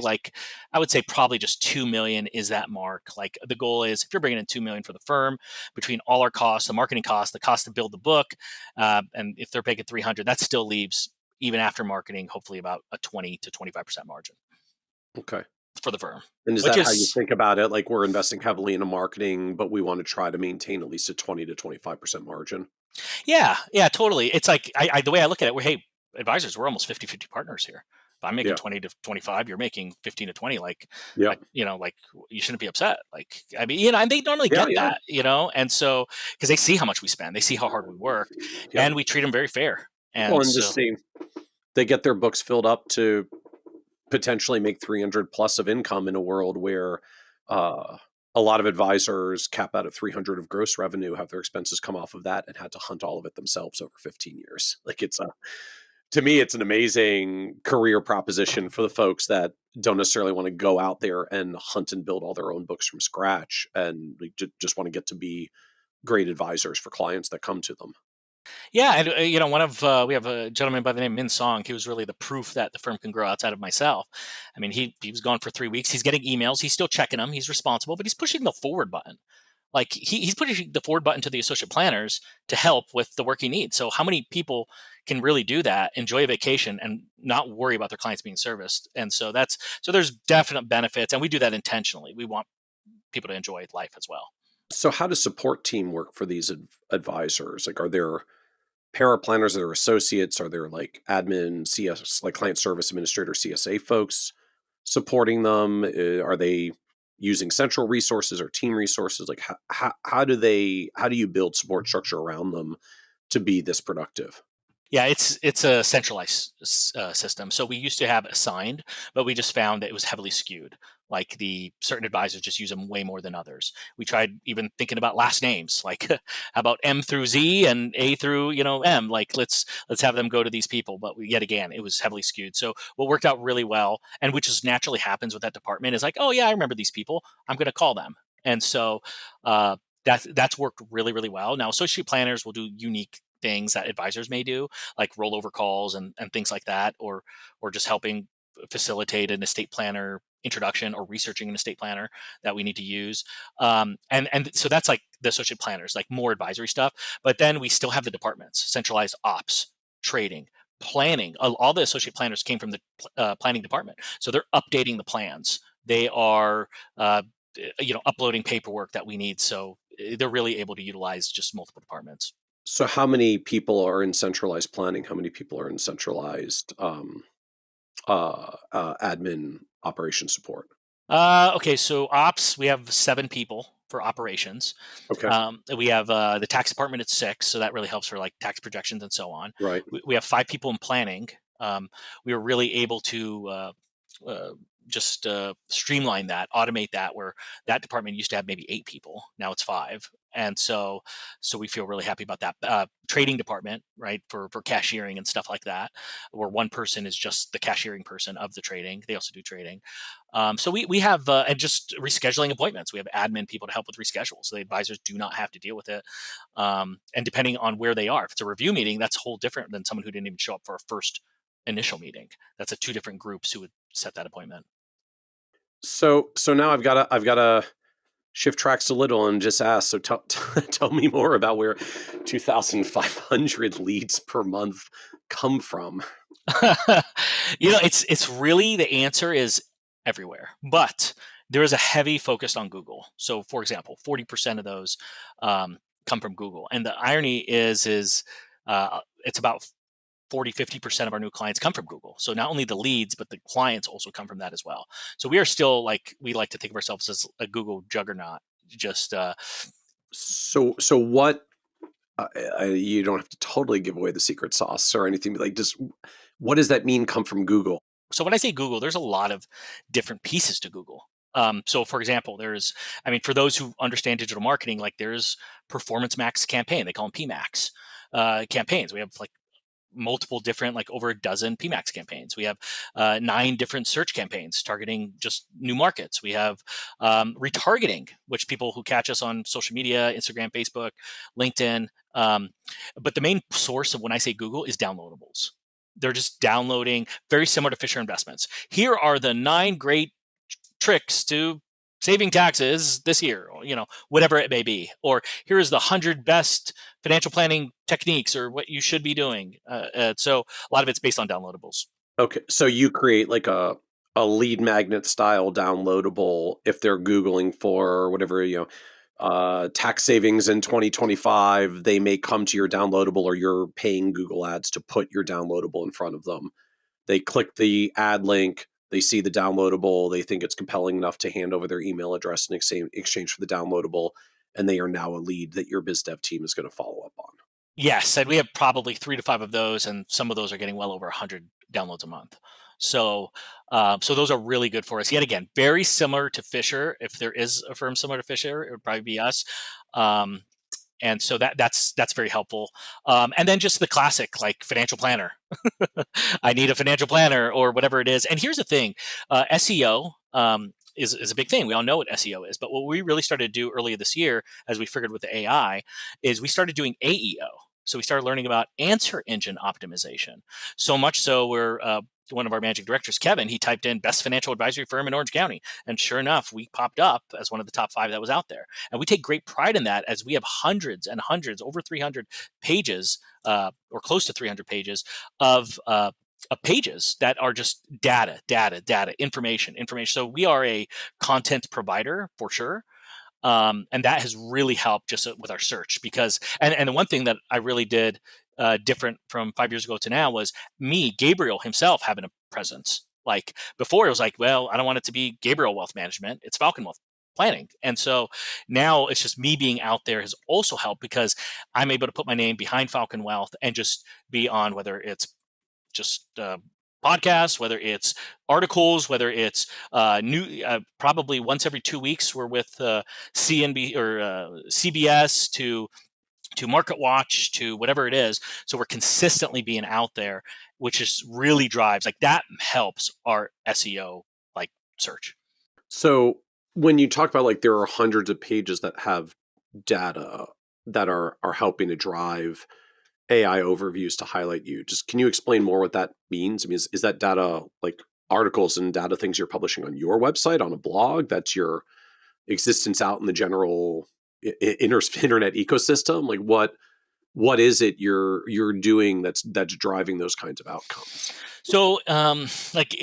[SPEAKER 3] probably just 2 million is that mark. Like the goal is if you're bringing in 2 million for the firm between all our costs, the marketing costs, the cost to build the book, and if they're paying 300, that still leaves even after marketing, hopefully about a 20 to 25% margin
[SPEAKER 2] Okay.
[SPEAKER 3] for the firm,
[SPEAKER 2] And is
[SPEAKER 3] which
[SPEAKER 2] that how you
[SPEAKER 3] is
[SPEAKER 2] think about it? Like we're investing heavily into marketing, but we want to try to maintain at least a 20 to 25% margin.
[SPEAKER 3] yeah, yeah, totally. It's like the way I look at it, hey, advisors, we're almost 50-50 partners here. If I'm making
[SPEAKER 2] Yeah.
[SPEAKER 3] 20 to 25, you're making 15 to 20.
[SPEAKER 2] Yeah.
[SPEAKER 3] Like you shouldn't be upset. Like, I mean, and they normally
[SPEAKER 2] Yeah.
[SPEAKER 3] get
[SPEAKER 2] Yeah.
[SPEAKER 3] that, and so because they see how much we spend, they see how hard we work,
[SPEAKER 2] Yep.
[SPEAKER 3] and we treat them very fair.
[SPEAKER 2] Well,
[SPEAKER 3] And
[SPEAKER 2] and just
[SPEAKER 3] so,
[SPEAKER 2] see they get their books filled up to potentially make 300 plus of income in a world where uh, a lot of advisors cap out at 300 of gross revenue, have their expenses come off of that, and had to hunt all of it themselves over 15 years. Like to me, it's an amazing career proposition for the folks that don't necessarily want to go out there and hunt and build all their own books from scratch, and like, just want to get to be great advisors for clients that come to them.
[SPEAKER 3] yeah, and one of we have a gentleman by the name of Min Song. He was really the proof that the firm can grow outside of myself. I mean, he was gone for 3 weeks. He's getting emails. He's still checking them. He's responsible, but he's pushing the forward button. Like he's pushing the forward button to the associate planners to help with the work he needs. So how many people can really do that, enjoy a vacation, and not worry about their clients being serviced? And so there's definite benefits, and we do that intentionally. We want people to enjoy life as well.
[SPEAKER 2] So, how does support team work for these advisors? Like, are there paraplanners, are there associates, are there like admin, CS, like client service administrator, CSA folks supporting them? Are they using central resources or team resources? Like, how do you build support structure around them to be this productive?
[SPEAKER 3] Yeah, it's a centralized system. So we used to have assigned, but we just found that it was heavily skewed. Like the certain advisors just use them way more than others. We tried even thinking about last names, like how about M through Z and A through M. Like let's have them go to these people. But yet again, it was heavily skewed. So what worked out really well, and which just naturally happens with that department, is like, oh yeah, I remember these people. I'm going to call them. And so that's worked really really well. Now associate planners will do unique things that advisors may do, like rollover calls and things like that, or just helping facilitate an estate planner introduction or researching an estate planner that we need to use. And so that's like the associate planners, like more advisory stuff. But then we still have the departments, centralized ops, trading, planning. All the associate planners came from the planning department. So they're updating the plans. They are, uploading paperwork that we need. So they're really able to utilize just multiple departments.
[SPEAKER 2] So how many people are in centralized planning? How many people are in centralized admin operation support?
[SPEAKER 3] Okay, so ops, we have 7 people for operations.
[SPEAKER 2] Okay,
[SPEAKER 3] We have the tax department at 6, so that really helps for like tax projections and so on.
[SPEAKER 2] right.
[SPEAKER 3] We have 5 people in planning. We were really able to uh, just streamline that, automate that, where that department used to have maybe 8 people, now it's 5, and so we feel really happy about that. Trading department, right, for cashiering and stuff like that, where one person is just the cashiering person of the trading. They also do trading. So we have and just rescheduling appointments. We have admin people to help with reschedules, so the advisors do not have to deal with it. And depending on where they are, if it's a review meeting, that's a whole different than someone who didn't even show up for a first initial meeting. That's a 2 different groups who would set that appointment.
[SPEAKER 2] So now I've got to shift tracks a little and just ask. So tell me more about where 2,500 leads per month come from.
[SPEAKER 3] It's really, the answer is everywhere, but there is a heavy focus on Google. So, for example, 40% of those come from Google, and the irony is it's about 40-50% of our new clients come from Google. So not only the leads, but the clients also come from that as well. So we are still, like, we like to think of ourselves as a Google juggernaut. Just
[SPEAKER 2] So what? You don't have to totally give away the secret sauce or anything, but like, just what does that mean? Come from Google?
[SPEAKER 3] So when I say Google, there's a lot of different pieces to Google. So for example, for those who understand digital marketing, like there's Performance Max campaign, they call them PMax campaigns. We have like multiple different, like over a dozen PMax campaigns. We have 9 different search campaigns targeting just new markets. We have retargeting, which people who catch us on social media, Instagram, Facebook, LinkedIn. But the main source of when I say Google is downloadables. They're just downloading, very similar to Fisher Investments. Here are the 9 great tricks to saving taxes this year, or, whatever it may be. Or here is the 100 best financial planning techniques, or what you should be doing. So a lot of it's based on downloadables.
[SPEAKER 2] Okay, so you create like a lead magnet style downloadable if they're Googling for whatever, tax savings in 2025, they may come to your downloadable, or you're paying Google ads to put your downloadable in front of them. They click the ad link, they see the downloadable, they think it's compelling enough to hand over their email address in exchange for the downloadable, and they are now a lead that your biz dev team is going to follow up on.
[SPEAKER 3] Yes, and we have probably 3 to 5 of those, and some of those are getting well over 100 downloads a month. So, so those are really good for us. Yet again, very similar to Fisher. If there is a firm similar to Fisher, it would probably be us. And so that's very helpful. And then just the classic, like financial planner. I need a financial planner, or whatever it is. And here's the thing, SEO is a big thing. We all know what SEO is. But what we really started to do earlier this year, as we figured with the AI, is we started doing AEO. So we started learning about answer engine optimization. So much so, where one of our managing directors, Kevin, he typed in best financial advisory firm in Orange County. And sure enough, we popped up as one of the top 5 that was out there. And we take great pride in that, as we have hundreds and hundreds, over 300 pages, or close to 300 pages of pages that are just data, information. So we are a content provider for sure. And that has really helped just with our search, because, and the one thing that I really did different from 5 years ago to now was me, Gabriel himself, having a presence. Like before, it was like, well, I don't want it to be Gabriel Wealth Management, it's Falcon Wealth Planning. And so now it's just me being out there has also helped, because I'm able to put my name behind Falcon Wealth and just be on, whether it's just podcasts, whether it's articles, whether it's new. Probably once every 2 weeks, we're with CNB or CBS to Market Watch to whatever it is. So we're consistently being out there, which just really drives, like, that helps our SEO, like, search.
[SPEAKER 2] So when you talk about, like, there are hundreds of pages that have data that are helping to drive AI overviews to highlight you. Just can you explain more what that means? I mean, is that data like articles and data things you're publishing on your website, on a blog? That's your existence out in the general internet ecosystem? Like what is it you're doing that's driving those kinds of outcomes?
[SPEAKER 3] So,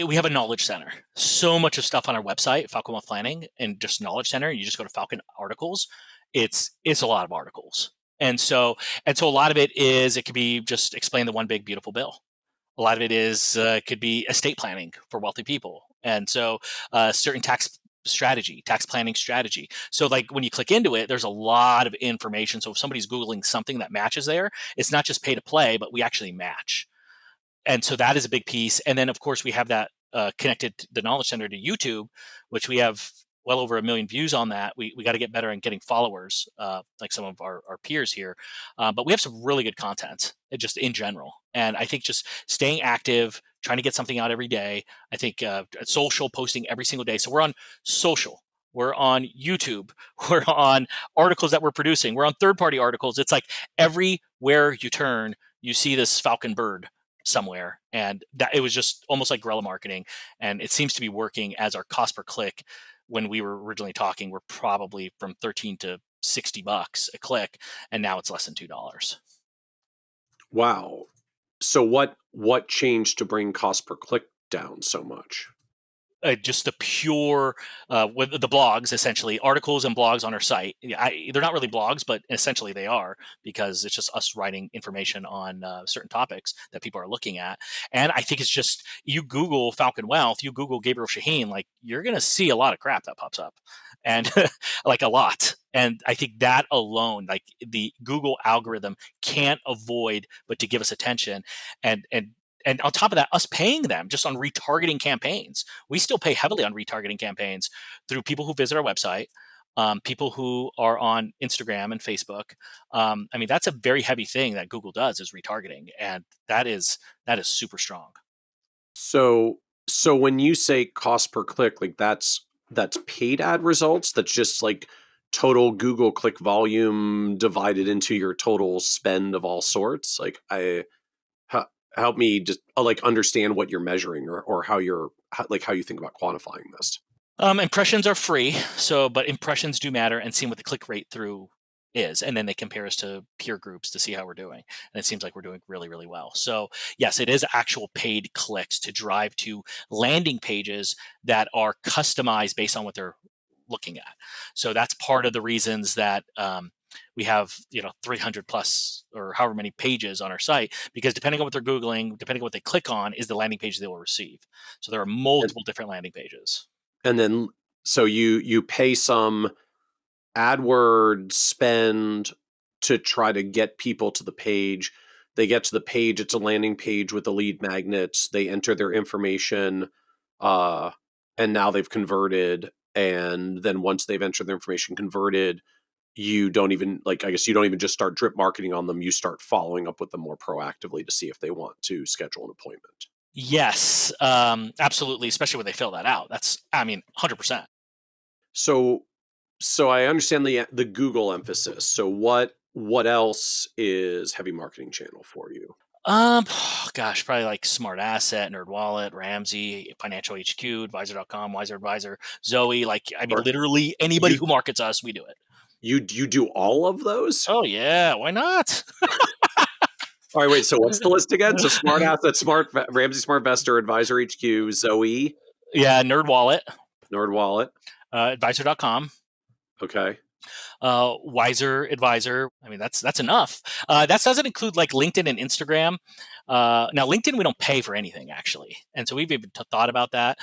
[SPEAKER 3] we have a knowledge center. So much of stuff on our website, Falcon Wealth Planning, and just knowledge center. You just go to Falcon articles. It's a lot of articles, and so a lot of it is it could be just explain the one big beautiful bill. A lot of it is could be estate planning for wealthy people, and so certain tax planning strategy. So, like when you click into it, there's a lot of information. So if somebody's googling something that matches there, it's not just pay to play, but we actually match. And so that is a big piece. And then, of course, we have that connected the Knowledge Center to YouTube, which we have well over 1 million views on that. We got to get better at getting followers, like some of our peers here. But we have some really good content just in general. And I think just staying active, trying to get something out every day. I think social posting every single day. So we're on social. We're on YouTube. We're on articles that we're producing. We're on third-party articles. It's like everywhere you turn, you see this falcon bird somewhere, and that it was just almost like guerrilla marketing, and it seems to be working. As our cost per click when we were originally talking, we're probably from 13 to $60 a click, and now it's less than $2.
[SPEAKER 2] Wow. So what changed to bring cost per click down so much?
[SPEAKER 3] Just the pure with the blogs, essentially articles and blogs on our site. They're not really blogs, but essentially they are, because it's just us writing information on certain topics that people are looking at. And I think it's just, you Google Falcon Wealth, you Google Gabriel Shahin, like you're going to see a lot of crap that pops up, and like a lot. And I think that alone, like the Google algorithm can't avoid but to give us attention. And on top of that, us paying them just on retargeting campaigns. We still pay heavily on retargeting campaigns through people who visit our website, people who are on Instagram and Facebook. I mean, that's a very heavy thing that Google does, is retargeting, and that is super strong.
[SPEAKER 2] So when you say cost per click, like that's paid ad results, that's just like total Google click volume divided into your total spend of all sorts. Like help me just like understand what you're measuring, or how you think about quantifying this.
[SPEAKER 3] Impressions are free, but impressions do matter, and seeing what the click rate through is, and then they compare us to peer groups to see how we're doing, and it seems like we're doing really, really well. So yes, it is actual paid clicks to drive to landing pages that are customized based on what they're looking at. So that's part of the reasons that we have 300 plus or however many pages on our site, because depending on what they're googling, depending on what they click on, is the landing page they will receive. So there are
[SPEAKER 2] And,
[SPEAKER 3] multiple different landing pages.
[SPEAKER 2] and then so you pay some AdWords spend to try to get people to the page. They get to the page, it's a landing page with the lead magnets. They enter their information, uh, and now they've converted. And then once they've entered their information converted, you don't even like, I guess you don't even just start drip marketing on them. You start following up with them more proactively to see if they want to schedule an appointment.
[SPEAKER 3] Yes, absolutely. Especially when they fill that out. I mean, 100%.
[SPEAKER 2] So so I understand the Google emphasis. So what else is heavy marketing channel for you?
[SPEAKER 3] Gosh, probably like Smart Asset, Nerd Wallet, Ramsey, Financial HQ, Advisor.com, Wiser Advisor, Zoe. Like, I mean,
[SPEAKER 2] Or
[SPEAKER 3] literally anybody
[SPEAKER 2] you
[SPEAKER 3] who markets us, we do it.
[SPEAKER 2] you do all of those?
[SPEAKER 3] Oh yeah, why not?
[SPEAKER 2] All right, wait. So what's the list again? So Smart Asset, Ramsey Smart Investor, Advisor HQ, Zoe,
[SPEAKER 3] Yeah, Nerd Wallet,
[SPEAKER 2] Nord Wallet.
[SPEAKER 3] Advisor.com,
[SPEAKER 2] Okay.
[SPEAKER 3] Wiser Advisor. I mean, that's enough. That doesn't include like LinkedIn and Instagram. Now, LinkedIn, we don't pay for anything actually, and so we've even thought about that,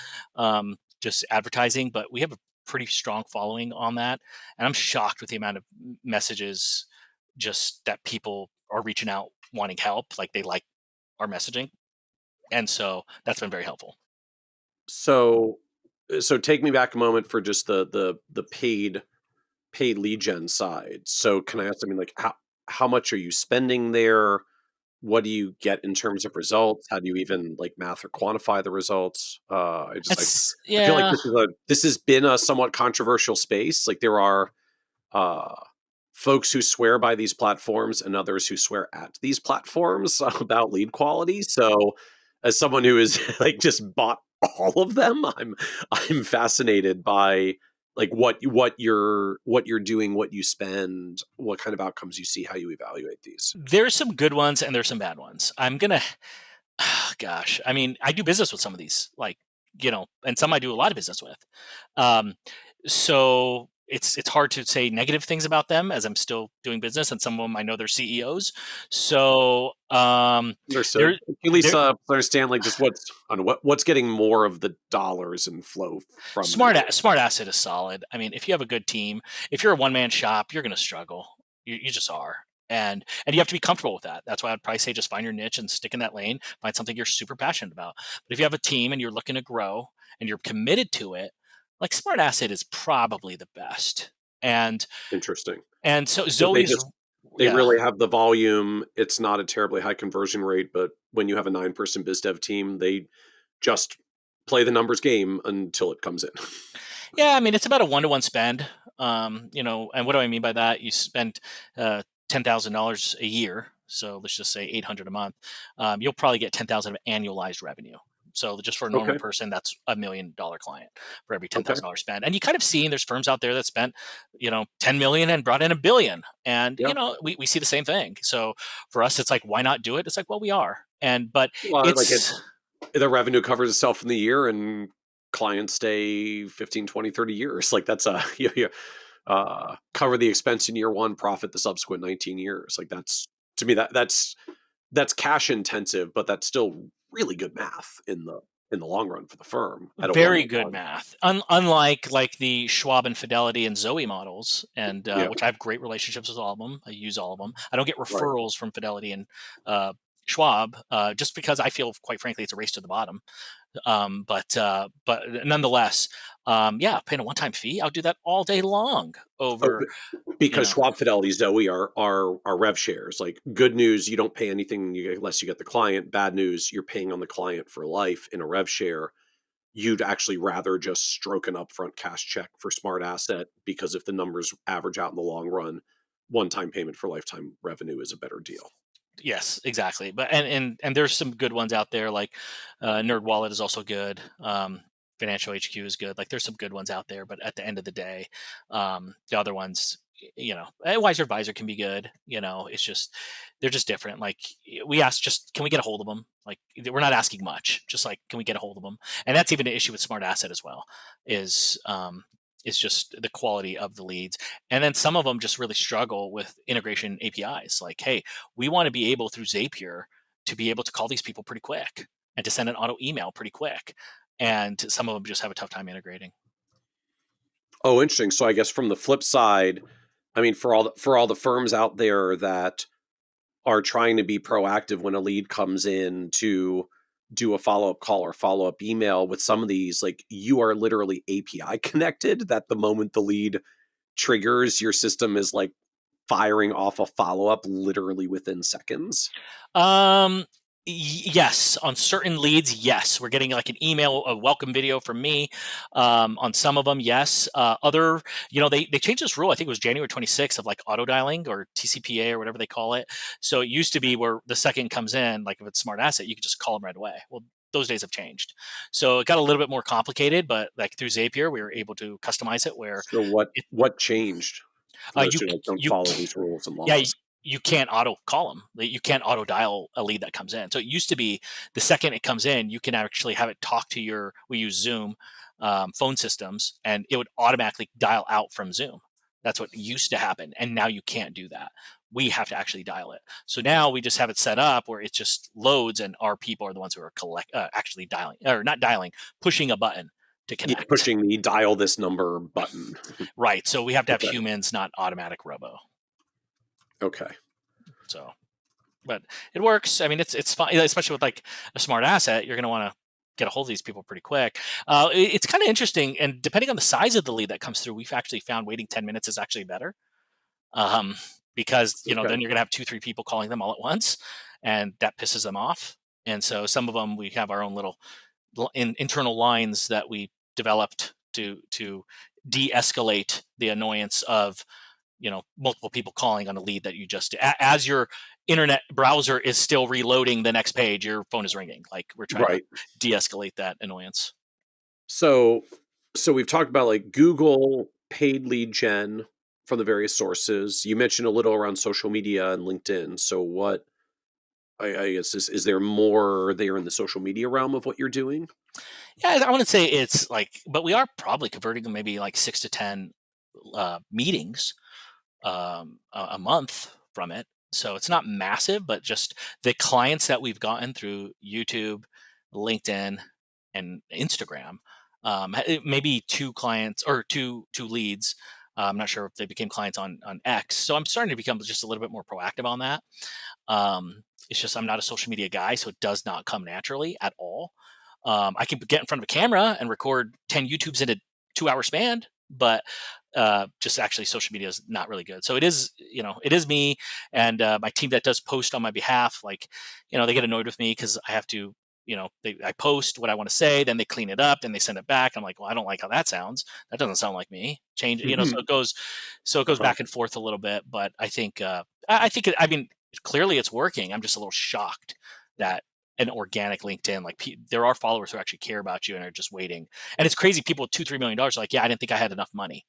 [SPEAKER 3] just advertising. But we have a pretty strong following on that, and I'm shocked with the amount of messages just that people are reaching out wanting help. Like they like our messaging, and so that's been very helpful.
[SPEAKER 2] So so take me back a moment for just the paid lead gen side. So can I ask, I mean, like how much are you spending there? What do you get in terms of results? How do you even like math or quantify the results?
[SPEAKER 3] That's
[SPEAKER 2] I feel like
[SPEAKER 3] yeah.
[SPEAKER 2] this has been a somewhat controversial space. Like there are uh, folks who swear by these platforms and others who swear at these platforms about lead quality. So as someone who is like just bought all of them, I'm fascinated by like what you're doing, what you spend, what kind of outcomes you see, how you evaluate these.
[SPEAKER 3] There's some good ones and there's some bad ones. I'm gonna gosh, I mean, I do business with some of these, like, and some I do a lot of business with. Um, so it's hard to say negative things about them as I'm still doing business, and some of them I know they're CEOs. So
[SPEAKER 2] Understood.
[SPEAKER 3] there
[SPEAKER 2] Can you at least
[SPEAKER 3] there
[SPEAKER 2] understand like just what's I don't know, what's getting more of the dollars and flow from them.
[SPEAKER 3] smart asset is solid. I mean, if you have a good team, if you're a one man shop, you're going to struggle. You just are. And you have to be comfortable with that. That's why I'd probably say just find your niche and stick in that lane. Find something you're super passionate about. But if you have a team and you're looking to grow and you're committed to it, like smart asset is probably the best. And
[SPEAKER 2] Interesting.
[SPEAKER 3] and so
[SPEAKER 2] Because
[SPEAKER 3] Zoe is
[SPEAKER 2] they
[SPEAKER 3] yeah.
[SPEAKER 2] really have the volume. It's not a terribly high conversion rate, but when you have a 9-person biz dev team, they just play the numbers game until it comes in.
[SPEAKER 3] Yeah, I mean it's about a 1-to-1 spend. And what do I mean by that? You spend $10,000 a year, so let's just say 800 a month. You'll probably get 10,000 of annualized revenue. So just for a normal
[SPEAKER 2] Okay.
[SPEAKER 3] person, that's $1 million client for every
[SPEAKER 2] Okay.
[SPEAKER 3] $10,000 spend. And you kind of see there's firms out there that spent 10 million and brought in $1 billion, and
[SPEAKER 2] Yeah.
[SPEAKER 3] we see the same thing. So for us, it's like why not do it? It's like well we are, but
[SPEAKER 2] Well, like
[SPEAKER 3] it's
[SPEAKER 2] the revenue covers itself in the year and clients stay 15, 20, 30 years. Like that's a you cover the expense in year one, profit the subsequent 19 years. Like that's to me that's cash intensive, but that's still really good math in the long run for the firm at a one
[SPEAKER 3] very
[SPEAKER 2] to
[SPEAKER 3] good
[SPEAKER 2] one.
[SPEAKER 3] math. Unlike like the Schwab and Fidelity and Zoe models, and
[SPEAKER 2] Yeah,
[SPEAKER 3] which I have great relationships with all of them. I use all of them. I don't get
[SPEAKER 2] right.
[SPEAKER 3] referrals from Fidelity and uh, Schwab just because I feel, quite frankly, it's a race to the bottom. But nonetheless, yeah, paying a one-time fee, I'll do that all day long
[SPEAKER 2] Oh,
[SPEAKER 3] over. You
[SPEAKER 2] because
[SPEAKER 3] know,
[SPEAKER 2] Schwab, Fidelity, Zoe are rev shares. Like good news, you don't pay anything unless you get the client. Bad news, you're paying on the client for life in a rev share. You'd actually rather just stroke an upfront cash check for smart asset because if the numbers average out in the long run, one-time payment for lifetime revenue is a better deal.
[SPEAKER 3] yes, exactly. But and there's some good ones out there. Like Nerd Wallet is also good. Financial HQ is good. Like there's some good ones out there. But at the end of the day, the other ones, Wiser Advisor can be good. It's just they're just different. Like we ask, just can we get a hold of them? Like we're not asking much. Just like can we get a hold of them? And that's even an issue with Smart Asset as well. Is just the quality of the leads. And then some of them just really struggle with integration APIs. Like, hey, we want to be able through Zapier to be able to call these people pretty quick and to send an auto email pretty quick. And some of them just have a tough time integrating.
[SPEAKER 2] Oh, interesting. So I guess from the flip side, I mean, for all the firms out there that are trying to be proactive when a lead comes in to do a follow-up call or follow-up email with some of these, like you are literally API connected that the moment the lead triggers, your system is like firing off a follow-up literally within seconds.
[SPEAKER 3] Um, yes, on certain leads, yes, we're getting like an email, a welcome video from me. On some of them, yes. Other, they changed this rule. I think it was January 26th of like auto dialing or TCPA or whatever they call it. So it used to be where the second comes in, like if it's smart asset, you could just call them right away. Well, those days have changed. So it got a little bit more complicated, but like through Zapier, we were able to customize it where
[SPEAKER 2] So what
[SPEAKER 3] it,
[SPEAKER 2] what changed for those
[SPEAKER 3] you
[SPEAKER 2] who like don't
[SPEAKER 3] you
[SPEAKER 2] follow these rules and
[SPEAKER 3] yeah,
[SPEAKER 2] laws?
[SPEAKER 3] you can't auto call them. You can't auto dial a lead that comes in. So it used to be the second it comes in, you can actually have it talk to we use Zoom phone systems, and it would automatically dial out from Zoom. That's what used to happen. And now you can't do that. We have to actually dial it. So now we just have it set up where it just loads, and our people are the ones who are actually dialing, or not dialing, pushing a button to
[SPEAKER 2] Yeah,
[SPEAKER 3] connect.
[SPEAKER 2] pushing the dial this number button.
[SPEAKER 3] Right. So we have to have
[SPEAKER 2] Okay.
[SPEAKER 3] humans, not automatic robo.
[SPEAKER 2] Okay.
[SPEAKER 3] So but it works. I mean, it's fine, especially with like a smart asset. You're going to want to get a hold of these people pretty quick. It's kind of interesting, and depending on the size of the lead that comes through, we've actually found waiting 10 minutes is actually better, um, because
[SPEAKER 2] Okay.
[SPEAKER 3] then you're going to have 2-3 people calling them all at once, and that pisses them off. And so some of them we have our own little internal lines that we developed to de-escalate the annoyance of multiple people calling on a lead that you just as your internet browser is still reloading the next page, your phone is ringing. Like we're trying to
[SPEAKER 2] Right.
[SPEAKER 3] de-escalate that annoyance.
[SPEAKER 2] So we've talked about like Google paid lead gen from the various sources. You mentioned a little around social media and LinkedIn. So what I guess is there more there in the social media realm of what you're doing?
[SPEAKER 3] Yeah, I want to say it's like, but we are probably converting maybe like 6 to 10 meetings a month from it. So it's not massive, but just the clients that we've gotten through YouTube, LinkedIn, and Instagram, maybe two clients or two leads. I'm not sure if they became clients on X. So I'm starting to become just a little bit more proactive on that. It's just I'm not a social media guy, so it does not come naturally at all. I can get in front of a camera and record 10 YouTubes in a 2 hour span, but just actually social media is not really good. So it is me and my team that does post on my behalf. Like, they get annoyed with me because I have to, I post what I want to say, then they clean it up, then they send it back. I'm like, well, I don't like how that sounds. That doesn't sound like me. Change, so it goes
[SPEAKER 2] Uh-huh.
[SPEAKER 3] back and forth a little bit. But I think, I mean, clearly it's working. I'm just a little shocked that an organic LinkedIn, like there are followers who actually care about you and are just waiting. And it's crazy. People with $2-3 million are like, yeah, I didn't think I had enough money.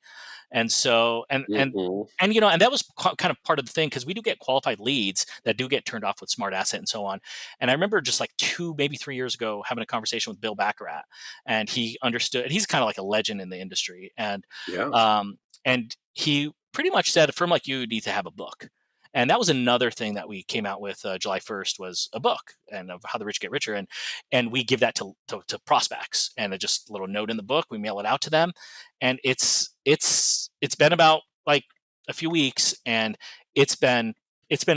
[SPEAKER 3] And so,
[SPEAKER 2] Mhm.
[SPEAKER 3] and that was kind of part of the thing because we do get qualified leads that do get turned off with smart asset and so on. And I remember just like 2, maybe 3 years ago, having a conversation with Bill Baccarat, and he understood. And he's kind of like a legend in the industry,
[SPEAKER 2] Yeah.
[SPEAKER 3] and he pretty much said a firm like you need to have a book. And that was another thing that we came out with July 1st was a book and of how the rich get richer. And we give that to prospects and just a little note in the book. We mail it out to them. And it's been about like a few weeks and it's been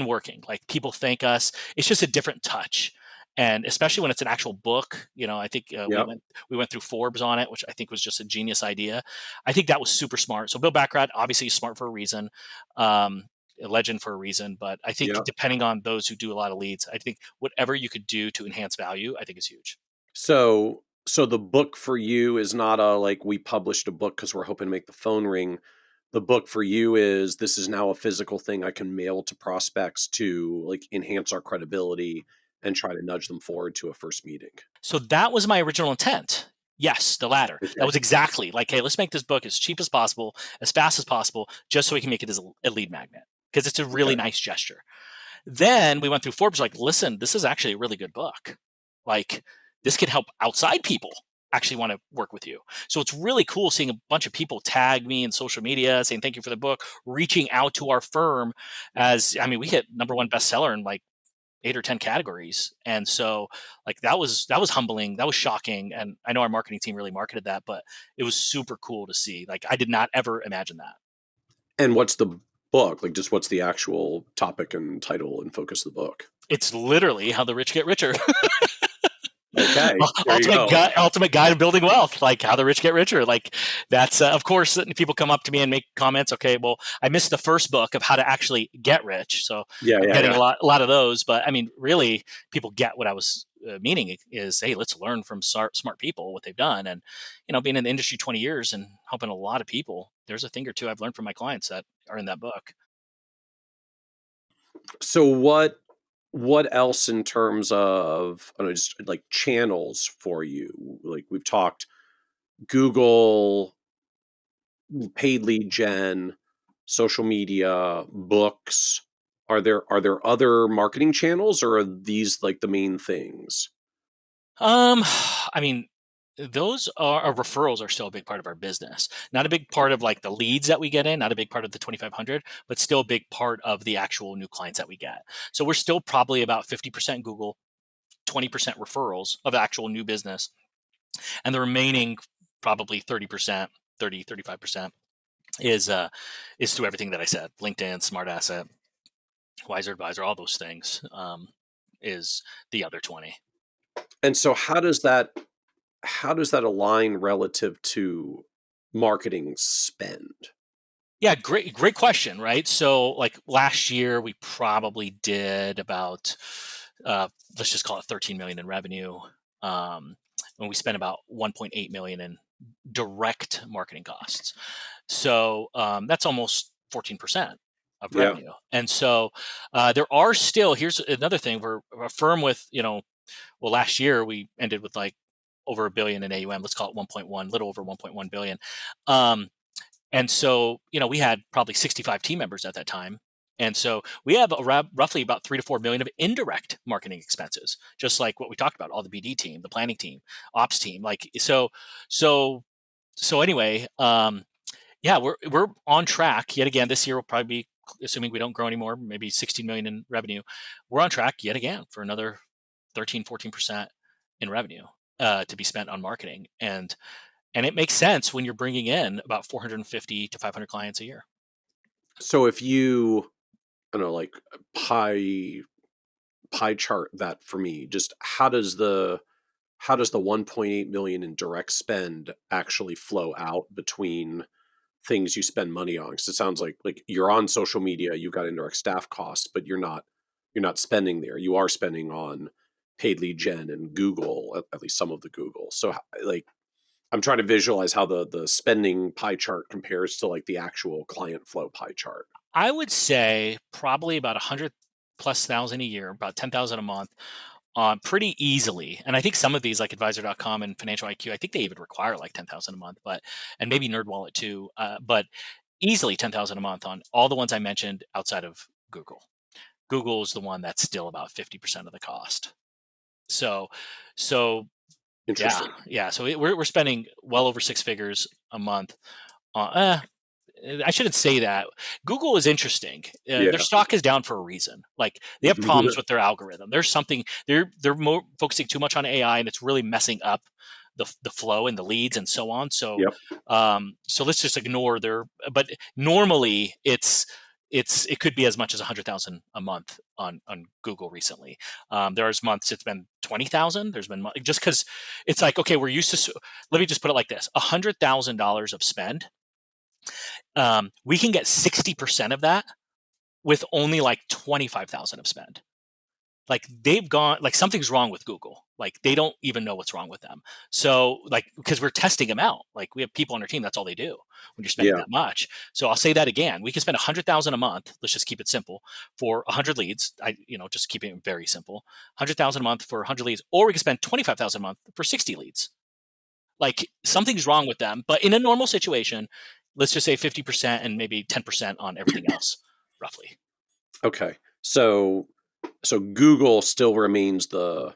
[SPEAKER 3] working. Like people thank us. It's just a different touch. And especially when it's an actual book, I think
[SPEAKER 2] Yep.
[SPEAKER 3] we went through Forbes on it, which I think was just a genius idea. I think that was super smart. So Bill Baccarat obviously is smart for a reason, a legend for a reason. But I think
[SPEAKER 2] Yep.
[SPEAKER 3] depending on those who do a lot of leads, I think whatever you could do to enhance value, I think is huge.
[SPEAKER 2] So the book for you is not a like we published a book because we're hoping to make the phone ring. The book for you is this is now a physical thing I can mail to prospects to like enhance our credibility and try to nudge them forward to a first meeting.
[SPEAKER 3] So that was my original intent. Yes, the latter. That
[SPEAKER 2] Okay.
[SPEAKER 3] was exactly like, hey, let's make this book as cheap as possible, as fast as possible, just so we can make it as a lead magnet because it's a really
[SPEAKER 2] Okay.
[SPEAKER 3] nice gesture. Then we went through Forbes, like, listen, this is actually a really good book. Like, this could help outside people actually want to work with you. So it's really cool seeing a bunch of people tag me in social media saying thank you for the book, reaching out to our firm we hit #1 bestseller in like 8 or 10 categories. And so like that was humbling. That was shocking. And I know our marketing team really marketed that, but it was super cool to see. Like I did not ever imagine that.
[SPEAKER 2] And what's the book? Like just what's the actual topic and title and focus of the book?
[SPEAKER 3] It's literally how the rich get richer.
[SPEAKER 2] Okay. There you go.
[SPEAKER 3] Ultimate guide to building wealth, like how the rich get richer. Like that's of course people come up to me and make comments. Okay, well, I missed the first book of how to actually get rich, so
[SPEAKER 2] Yeah,
[SPEAKER 3] I'm
[SPEAKER 2] yeah,
[SPEAKER 3] getting
[SPEAKER 2] yeah.
[SPEAKER 3] a lot of those. But I mean, really, people get what I was meaning is, hey, let's learn from smart people what they've done, and being in the industry 20 years and helping a lot of people, there's a thing or two I've learned from my clients that are in that book.
[SPEAKER 2] So what else in terms of I don't know, just like channels for you? Like we've talked Google, paid lead gen, social media, books. Are there other marketing channels or are these like the main things?
[SPEAKER 3] Um, I mean, those are our referrals are still a big part of our business. Not a big part of like the leads that we get in, not a big part of the 2,500, but still a big part of the actual new clients that we get. So we're still probably about 50% Google, 20% referrals of actual new business, and the remaining probably 30%, 35% is through everything that I said, LinkedIn, Smart Asset, Wiser Advisor, all those things. Is the other 20.
[SPEAKER 2] And so how does that align relative to marketing spend?
[SPEAKER 3] Yeah, great question, right? So like last year we probably did about let's just call it 13 million in revenue. And we spent about 1.8 million in direct marketing costs. So that's almost 14% of
[SPEAKER 2] Yeah.
[SPEAKER 3] revenue. And so there are still, here's another thing, we're a firm with, well, last year we ended with like over $1 billion in AUM. Let's call it 1.1, little over 1.1 billion. And so, we had probably 65 team members at that time. And so we have roughly about 3 to 4 million of indirect marketing expenses, just like what we talked about, all the BD team, the planning team, ops team. Like, so anyway, yeah, we're on track yet again. This year will probably be, assuming we don't grow anymore, maybe 16 million in revenue. We're on track yet again for another 13-14% in revenue to be spent on marketing, and it makes sense when you're bringing in about 450 to 500 clients a year.
[SPEAKER 2] So if you, I don't know, like pie chart that for me, just how does the 1.8 million in direct spend actually flow out between things you spend money on? Because it sounds like you're on social media, you've got indirect staff costs, but you're not spending there. You are spending on paid lead gen and Google, at least some of the Google. So like I'm trying to visualize how the spending pie chart compares to like the actual client flow pie chart.
[SPEAKER 3] I would say probably about 100,000+ a year, about 10,000 a month, pretty easily. And I think some of these, like Advisor.com and Financial IQ, I think they even require like 10,000 a month, and maybe NerdWallet too. But easily 10,000 a month on all the ones I mentioned outside of Google. Google is the one that's still about 50% of the cost. So
[SPEAKER 2] Interesting.
[SPEAKER 3] yeah. So we're spending well over 6 figures a month. I shouldn't say that. Google is interesting. Their
[SPEAKER 2] Yeah.
[SPEAKER 3] stock is down for a reason. Like they have problems with their algorithm. There's something they're more focusing too much on AI, and it's really messing up the flow and the leads and so on. So
[SPEAKER 2] Yep.
[SPEAKER 3] so let's just ignore their. But normally it could be as much as 100,000 a month on Google recently. There's months it's been 20,000. There's been just because it's like, okay, we're used to. Let me just put it like this: $100,000 of spend. We can get 60% of that with only like 25,000 of spend. Like they've gone, like something's wrong with Google. Like they don't even know what's wrong with them. So like, because we're testing them out, like we have people on our team, that's all they do when you're spending
[SPEAKER 2] Yeah.
[SPEAKER 3] that much. So I'll say that again, we can spend 100,000 a month. Let's just keep it simple for 100 leads. Just keeping it very simple, 100,000 a month for 100 leads, or we can spend 25,000 a month for 60 leads. Like something's wrong with them, but in a normal situation, let's just say 50% and maybe 10% on everything else, roughly.
[SPEAKER 2] Okay. So Google still remains the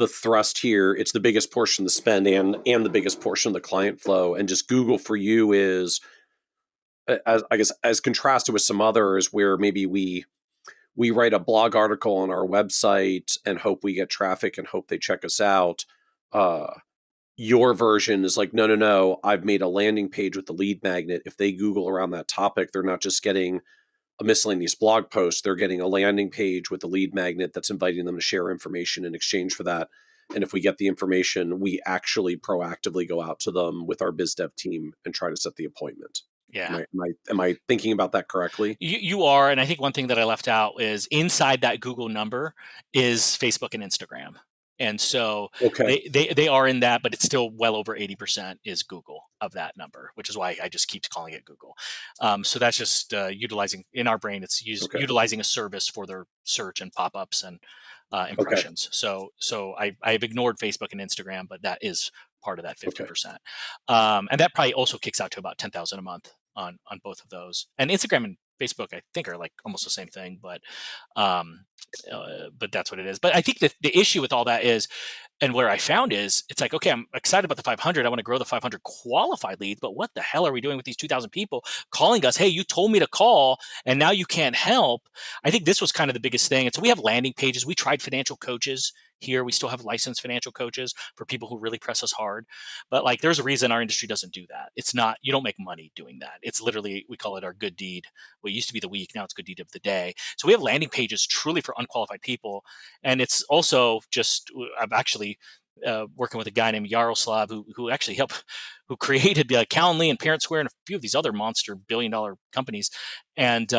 [SPEAKER 2] thrust here. It's the biggest portion of the spend and the biggest portion of the client flow. And just Google for you is, as I guess, as contrasted with some others where maybe we write a blog article on our website and hope we get traffic and hope they check us out. Your version is like, no. I've made a landing page with the lead magnet. If they Google around that topic, they're not just getting a miscellaneous blog post. They're getting a landing page with the lead magnet that's inviting them to share information in exchange for that. And if we get the information, we actually proactively go out to them with our biz dev team and try to set the appointment.
[SPEAKER 3] Yeah.
[SPEAKER 2] Am I thinking about that correctly?
[SPEAKER 3] You are. And I think one thing that I left out is inside that Google number is Facebook and Instagram. And so
[SPEAKER 2] Okay.
[SPEAKER 3] they are in that, but it's still well over 80% is Google of that number, which is why I just keep calling it Google. So that's just utilizing in our brain. It's utilizing a service for their search and pop-ups and impressions.
[SPEAKER 2] Okay.
[SPEAKER 3] So I've ignored Facebook and Instagram, but that is part of that 50%.
[SPEAKER 2] Okay.
[SPEAKER 3] And that probably also kicks out to about 10,000 a month on both of those. And Instagram and Facebook, I think, are like almost the same thing, but that's what it is. But I think that the issue with all that is, and where I found is, it's like, okay, I'm excited about the 500. I want to grow the 500 qualified leads, but what the hell are we doing with these 2,000 people calling us? Hey, you told me to call, and now you can't help. I think this was kind of the biggest thing. And so we have landing pages. We tried financial coaches here. We still have licensed financial coaches for people who really press us hard. But like, there's a reason our industry doesn't do that. It's not, you don't make money doing that. It's literally, we call it our good deed. Well, it used to be the week. Now it's good deed of the day. So we have landing pages truly for unqualified people. And it's also just, I've actually working with a guy named Yaroslav who actually who created Calendly and Parent Square and a few of these other monster billion-dollar companies. And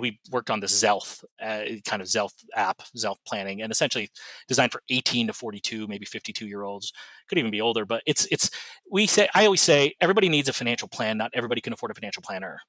[SPEAKER 3] we worked on this Zelf kind of Zelf app, Zelf planning, and essentially designed for 18 to 42, maybe 52-year-olds. Could even be older, but I always say everybody needs a financial plan. Not everybody can afford a financial planner.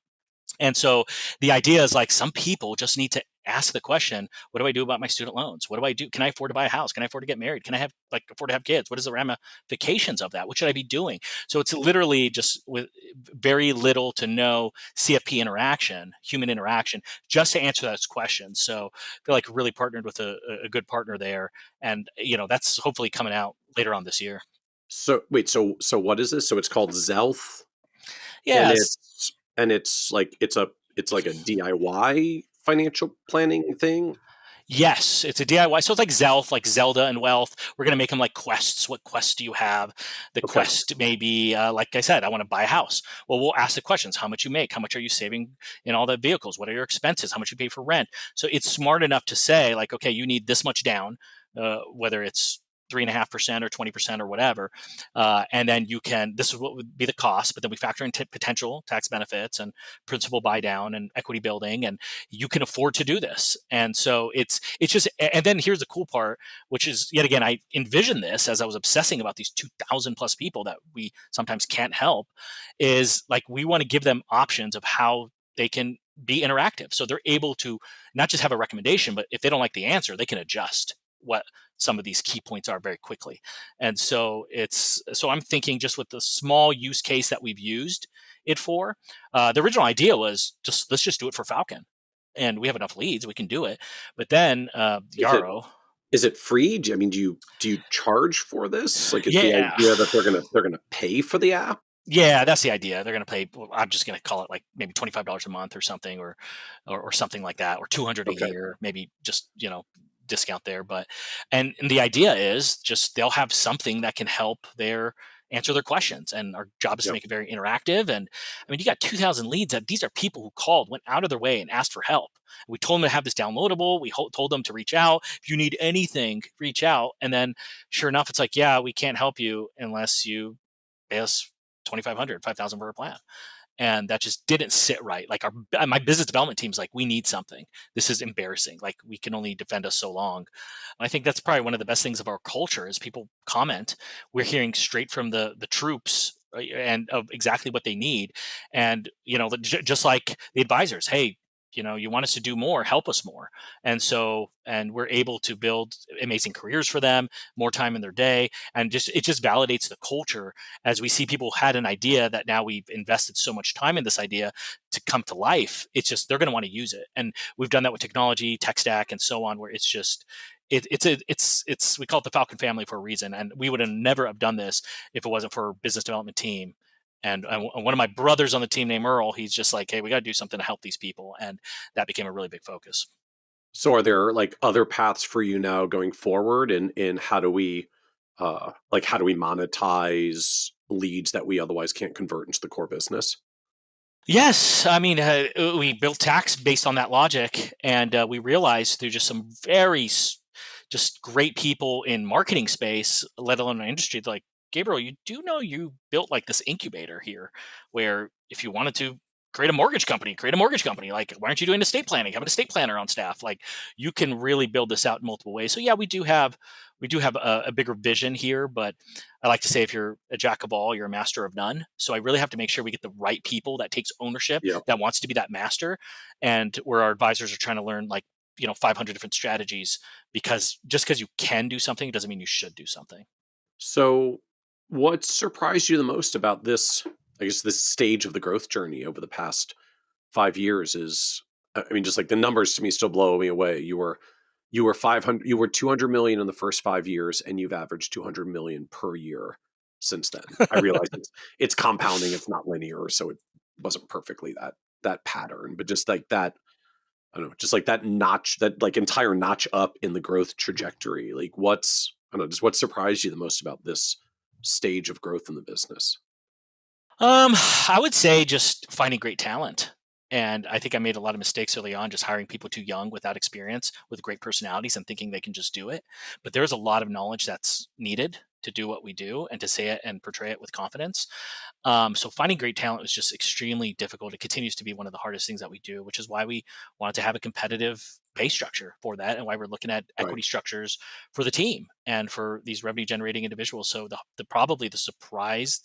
[SPEAKER 3] And so the idea is like some people just need to ask the question, what do I do about my student loans? What do I do? Can I afford to buy a house? Can I afford to get married? Can I have afford to have kids? What is the ramifications of that? What should I be doing? So it's literally just with very little to no CFP interaction, human interaction, just to answer those questions. So I feel like really partnered with a good partner there. And, that's hopefully coming out later on this year.
[SPEAKER 2] So wait, so what is this? So it's called Zelf, and
[SPEAKER 3] Yes.
[SPEAKER 2] it's like a DIY financial planning thing.
[SPEAKER 3] Yes, it's a DIY. So it's like Zelf, like Zelda and Wealth. We're going to make them like quests. What quests do you have? The
[SPEAKER 2] Okay.
[SPEAKER 3] quest may be, like I said, I want to buy a house. Well, we'll ask the questions: how much you make, how much are you saving in all the vehicles, what are your expenses, how much you pay for rent. So it's smart enough to say, like, okay, you need this much down, whether it's 3.5% or 20% or whatever, and then you can. This is what would be the cost, but then we factor in potential tax benefits and principal buy down and equity building, and you can afford to do this. And so it's just. And then here's the cool part, which is yet again, I envisioned this as I was obsessing about these 2,000 plus people that we sometimes can't help. Is like we want to give them options of how they can be interactive, so they're able to not just have a recommendation, but if they don't like the answer, they can adjust what some of these key points are very quickly. And so I'm thinking just with the small use case that we've used it for, the original idea was just let's just do it for Falcon, and we have enough leads, we can do it. But then
[SPEAKER 2] Is it
[SPEAKER 3] Yarrow,
[SPEAKER 2] is it free? I mean, do you charge for this? Like, is the
[SPEAKER 3] yeah,
[SPEAKER 2] idea that they're gonna pay for the app?
[SPEAKER 3] yeah, that's the idea. They're going to pay. Well, I'm just going to call it like maybe $25 a month or something, or something like that, or 200 a
[SPEAKER 2] Okay.
[SPEAKER 3] year, maybe just discount there. But and the idea is just they'll have something that can help their answer their questions, and our job is to
[SPEAKER 2] Yeah.
[SPEAKER 3] make it very interactive. And I mean, you got 2,000 leads. That these are people who called, went out of their way, and asked for help. We told them to have this downloadable. We told them to reach out. If you need anything, reach out. And then, sure enough, it's like, yeah, we can't help you unless you pay us 2,500, 5,000 for a plan. And that just didn't sit right. Like my business development team's like, we need something. This is embarrassing. Like we can only defend us so long. And I think that's probably one of the best things of our culture is people comment. We're hearing straight from the troops, and of exactly what they need. And just like the advisors, hey, you want us to do more, help us more. And we're able to build amazing careers for them, more time in their day, and just it just validates the culture as we see people had an idea that now we've invested so much time in this idea to come to life. It's just they're going to want to use it, and we've done that with technology, tech stack, and so on, where it's just it's we call it the Falcon family for a reason, and we would have never have done this if it wasn't for our business development team. And one of my brothers on the team named Earl, he's just like, hey, we got to do something to help these people, and that became a really big focus.
[SPEAKER 2] So are there like other paths for you now going forward, and how do we monetize leads that we otherwise can't convert into the core business?
[SPEAKER 3] Yes, I mean, we built tax based on that logic, and we realized through just some just great people in marketing space, let alone in industry, like Gabriel, you do know you built like this incubator here, where if you wanted to create a mortgage company, create a mortgage company. Like, why aren't you doing estate planning? Have an estate planner on staff. Like, you can really build this out in multiple ways. So yeah, we do have a bigger vision here, but I like to say if you're a jack of all, you're a master of none. So I really have to make sure we get the right people that takes ownership,
[SPEAKER 2] Yeah.
[SPEAKER 3] that wants to be that master, and where our advisors are trying to learn like 500 different strategies, because just because you can do something doesn't mean you should do something.
[SPEAKER 2] So what surprised you the most about this, I guess, this stage of the growth journey over the past 5 years is, I mean, just like the numbers to me still blow me away. You were 200 million in the first 5 years, and you've averaged 200 million per year since then. I realize it's compounding, it's not linear, so it wasn't perfectly that pattern, but just like that, I don't know, just like that notch, that like entire notch up in the growth trajectory. Like I don't know, just what surprised you the most about this stage of growth in the business?
[SPEAKER 3] I would say just finding great talent. And I think I made a lot of mistakes early on, just hiring people too young without experience with great personalities and thinking they can just do it. But there's a lot of knowledge that's needed to do what we do and to say it and portray it with confidence. So finding great talent was just extremely difficult. It continues to be one of the hardest things that we do, which is why we wanted to have a competitive pay structure for that, and why we're looking at
[SPEAKER 2] Right.
[SPEAKER 3] equity structures for the team and for these revenue generating individuals. So the probably the surprise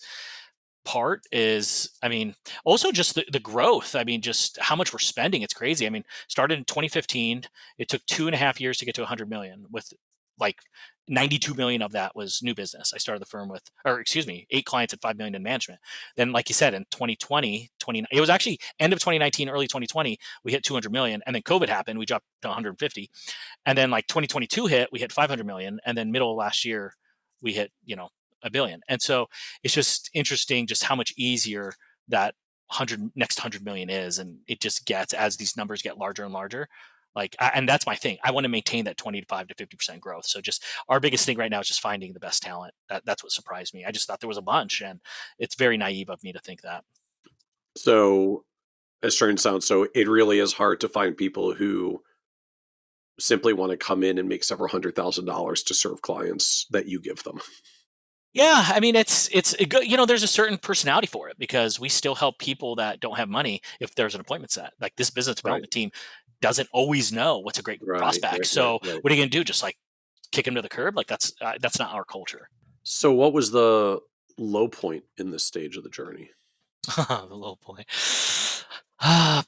[SPEAKER 3] part is, I mean, also just the growth. I mean, just how much we're spending. It's crazy. I mean, started in 2015. It took 2.5 years to get to 100 million, with like 92 million of that was new business. I started the firm with, or excuse me, 8 clients at 5 million in management. Then, like you said, in 2020, it was actually end of 2019, early 2020, we hit 200 million. And then COVID happened. We dropped to 150. And then like 2022 hit, we hit 500 million. And then middle of last year, we hit, a billion. And so it's just interesting just how much easier that next 100 million is. And it just gets, as these numbers get larger and larger, and that's my thing. I want to maintain that 25 to 50% growth. So just our biggest thing right now is just finding the best talent. That's what surprised me. I just thought there was a bunch, and it's very naive of me to think that.
[SPEAKER 2] So, as strange sounds, so it really is hard to find people who simply want to come in and make several $100,000 to serve clients that you give them.
[SPEAKER 3] Yeah, I mean, it's a good, there's a certain personality for it, because we still help people that don't have money if there's an appointment set. Like, this business
[SPEAKER 2] Right.
[SPEAKER 3] development team doesn't always know what's a great
[SPEAKER 2] Right.
[SPEAKER 3] prospect.
[SPEAKER 2] Right. Right.
[SPEAKER 3] So
[SPEAKER 2] Right.
[SPEAKER 3] what are you going to do? Just like kick him to the curb? Like, that's not our culture.
[SPEAKER 2] So, what was the low point in this stage of the journey?
[SPEAKER 3] The low point.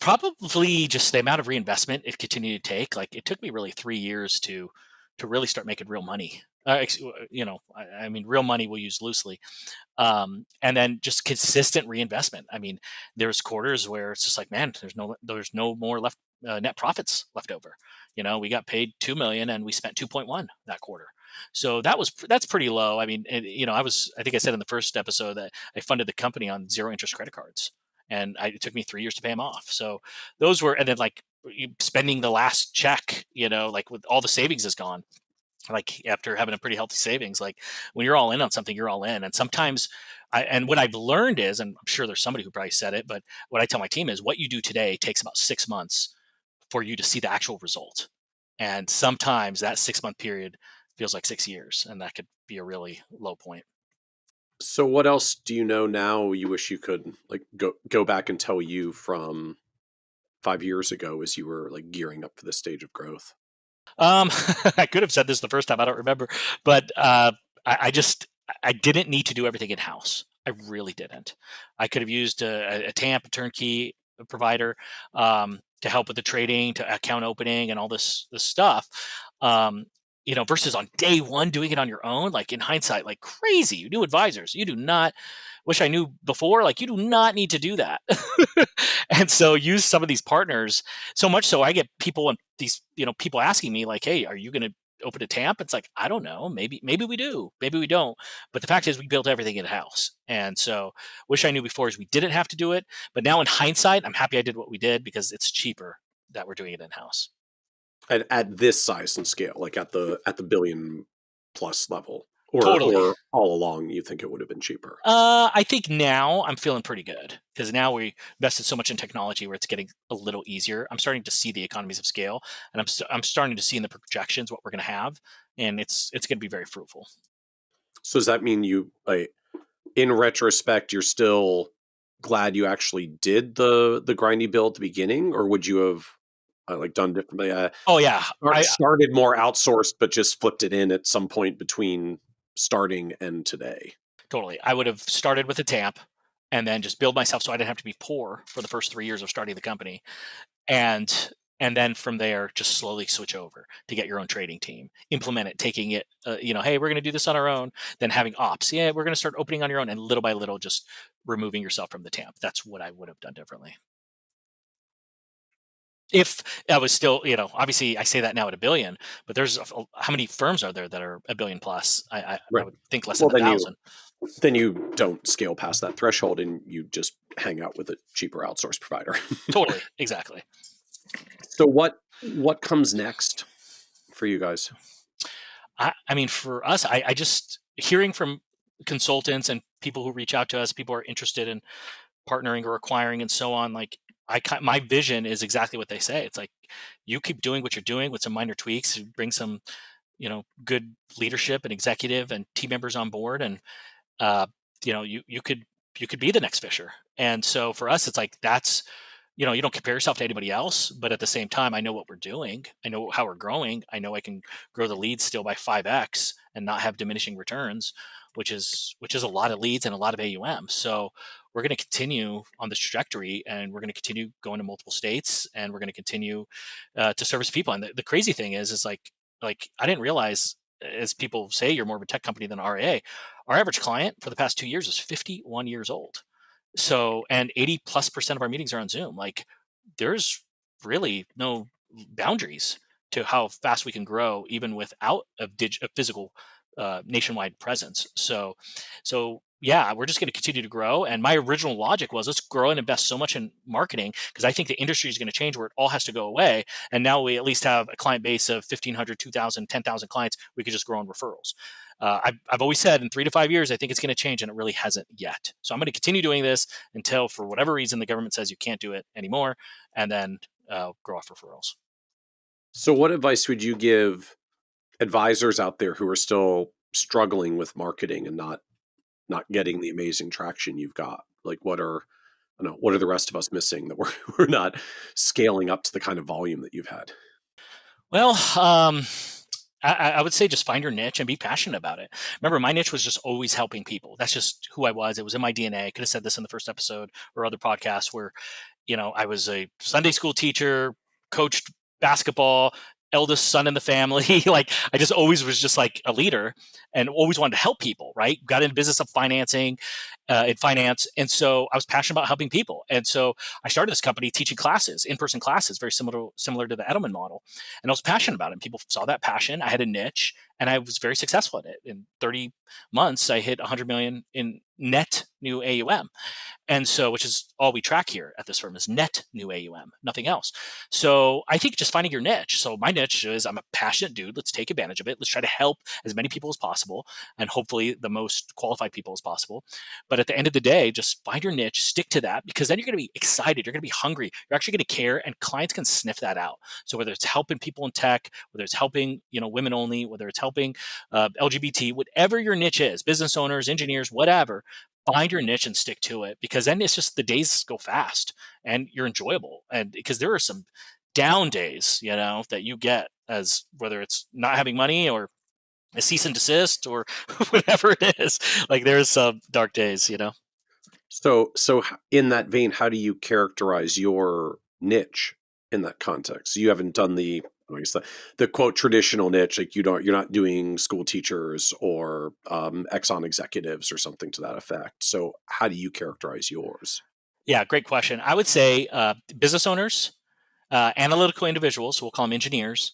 [SPEAKER 3] Probably just the amount of reinvestment it continued to take. Like, it took me really 3 years to really start making real money. I mean, real money we'll use loosely. And then just consistent reinvestment. I mean, there's quarters where it's just like, man, there's no more left, net profits left over. We got paid 2 million and we spent 2.1 that quarter. So that's pretty low. I mean, I think I said in the first episode that I funded the company on zero interest credit cards, and it took me 3 years to pay them off. So those were, and then like spending the last check, like with all the savings is gone, like after having a pretty healthy savings. Like, when you're all in on something, you're all in. And sometimes and what I've learned is, and I'm sure there's somebody who probably said it, but what I tell my team is, what you do today takes about 6 months for you to see the actual result. And sometimes that 6 month period feels like 6 years, and that could be a really low point.
[SPEAKER 2] So, what else do you know now you wish you could like go back and tell you from 5 years ago as you were like gearing up for this stage of growth?
[SPEAKER 3] I could have said this the first time, I don't remember, but I didn't need to do everything in house. I really didn't. I could have used a TAMP, a turnkey provider, to help with the trading, to account opening, and all this stuff. Versus on day one doing it on your own. Like, in hindsight, like crazy. New advisors, you do not. Wish I knew before. Like, you do not need to do that. And so use some of these partners, so much so I get people, and these people asking me like, hey, are you going to open a TAMP? It's like, I don't know, maybe we do, maybe we don't. But the fact is, we built everything in house. And so wish I knew before is we didn't have to do it. But now in hindsight, I'm happy I did what we did, because it's cheaper that we're doing it in house.
[SPEAKER 2] At this size and scale, like at the billion plus level,
[SPEAKER 3] Totally.
[SPEAKER 2] or all along, you think it would have been cheaper?
[SPEAKER 3] I think now I'm feeling pretty good, because now we invested so much in technology where it's getting a little easier. I'm starting to see the economies of scale, and I'm starting to see in the projections what we're going to have, and it's going to be very fruitful.
[SPEAKER 2] So, does that mean you like, in retrospect, you're still glad you actually did the grindy build at the beginning, or would you have like done differently?
[SPEAKER 3] Oh yeah,
[SPEAKER 2] Started more outsourced, but just flipped it in at some point between starting and today.
[SPEAKER 3] totally. I would have started with a TAMP and then just build myself so I didn't have to be poor for the first 3 years of starting the company. And then from there, just slowly switch over to get your own trading team, implement it, taking it, hey, we're going to do this on our own. Then having ops, yeah, we're going to start opening on your own, and little by little, just removing yourself from the TAMP. That's what I would have done differently. If I was still, obviously I say that now at a billion, but there's how many firms are there that are a billion plus? I
[SPEAKER 2] Right.
[SPEAKER 3] would think less
[SPEAKER 2] Well,
[SPEAKER 3] than 1,000.
[SPEAKER 2] then you don't scale past that threshold, and you just hang out with a cheaper outsource provider.
[SPEAKER 3] Totally, exactly.
[SPEAKER 2] So, what comes next for you guys?
[SPEAKER 3] I mean, for us, I just hearing from consultants and people who reach out to us, people who are interested in partnering or acquiring and so on. Like, my vision is exactly what they say. It's like, you keep doing what you're doing with some minor tweaks, bring some, good leadership and executive and team members on board, and you could be the next Fisher. And so for us, it's like, that's, you don't compare yourself to anybody else, but at the same time, I know what we're doing. I know how we're growing. I know I can grow the leads still by 5x and not have diminishing returns, which is a lot of leads and a lot of AUM. So we're going to continue on this trajectory, and we're going to continue going to multiple states, and we're going to continue to service people. And the crazy thing is like I didn't realize, as people say, you're more of a tech company than RIA. Our average client for the past 2 years is 51 years old. So, and 80+% of our meetings are on Zoom. Like, there's really no boundaries to how fast we can grow, even without a physical nationwide presence. So yeah, we're just going to continue to grow. And my original logic was, let's grow and invest so much in marketing, because I think the industry is going to change where it all has to go away. And now we at least have a client base of 1,500, 2,000, 10,000 clients. We could just grow on referrals. I've always said in 3 to 5 years, I think it's going to change, and it really hasn't yet. So I'm going to continue doing this until, for whatever reason, the government says you can't do it anymore, and then grow off referrals.
[SPEAKER 2] So, what advice would you give advisors out there who are still struggling with marketing and not getting the amazing traction you've got? Like, I don't know, what are the rest of us missing that we're we're not scaling up to the kind of volume that you've had?
[SPEAKER 3] Well, I would say just find your niche and be passionate about it. Remember, my niche was just always helping people. That's just who I was. It was in my DNA. I could have said this in the first episode or other podcasts where, I was a Sunday school teacher, coached basketball, eldest son in the family. Like, I just always was just like a leader and always wanted to help people, right? Got into business of financing, in finance. And so I was passionate about helping people. And so I started this company teaching classes, in-person classes, very similar to the Edelman model. And I was passionate about it. And people saw that passion. I had a niche, and I was very successful at it. In 30 months, I hit 100 million in net new AUM. And so, which is all we track here at this firm, is net new AUM, nothing else. So I think just finding your niche. So my niche is, I'm a passionate dude. Let's take advantage of it. Let's try to help as many people as possible, and hopefully the most qualified people as possible. But at the end of the day, just find your niche, stick to that, because then you're going to be excited. You're going to be hungry. You're actually going to care, and clients can sniff that out. So whether it's helping people in tech, whether it's helping, women only, whether it's helping LGBT, whatever your niche is, business owners, engineers, whatever, find your niche and stick to it, because then it's just, the days go fast and you're enjoyable. And because there are some down days, that you get, as whether it's not having money or a cease and desist or whatever it is. Like, there's some dark days.
[SPEAKER 2] So in that vein, how do you characterize your niche in that context? You haven't done I guess the quote traditional niche, like you're not doing school teachers or Exxon executives or something to that effect. So how do you characterize yours?
[SPEAKER 3] Yeah, great question. I would say business owners, analytical individuals, we'll call them engineers,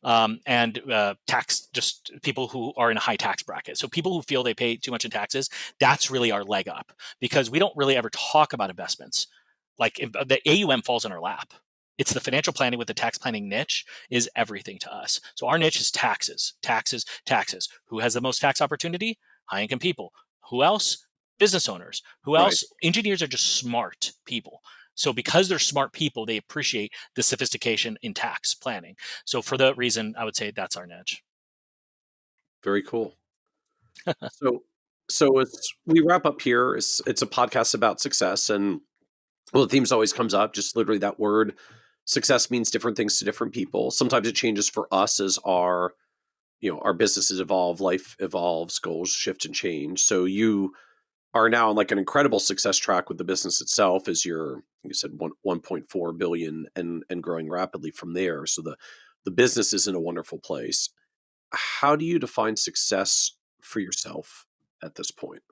[SPEAKER 3] and tax, just people who are in a high tax bracket. So people who feel they pay too much in taxes, that's really our leg up, because we don't really ever talk about investments. Like, the AUM falls in our lap. It's the financial planning with the tax planning niche is everything to us. So our niche is taxes, taxes, taxes. Who has the most tax opportunity? High income people. Who else? Business owners. Who
[SPEAKER 2] Right.
[SPEAKER 3] else? Engineers are just smart people. So because they're smart people, they appreciate the sophistication in tax planning. So for that reason, I would say that's our niche.
[SPEAKER 2] Very cool. So as we wrap up here, it's a podcast about success, and well, the themes always comes up, just literally that word. Success means different things to different people. Sometimes it changes for us as our businesses evolve, life evolves, goals shift and change. So you are now on like an incredible success track with the business itself, as you said, 1.4 billion and growing rapidly from there. So the business is in a wonderful place. How do you define success for yourself at this point?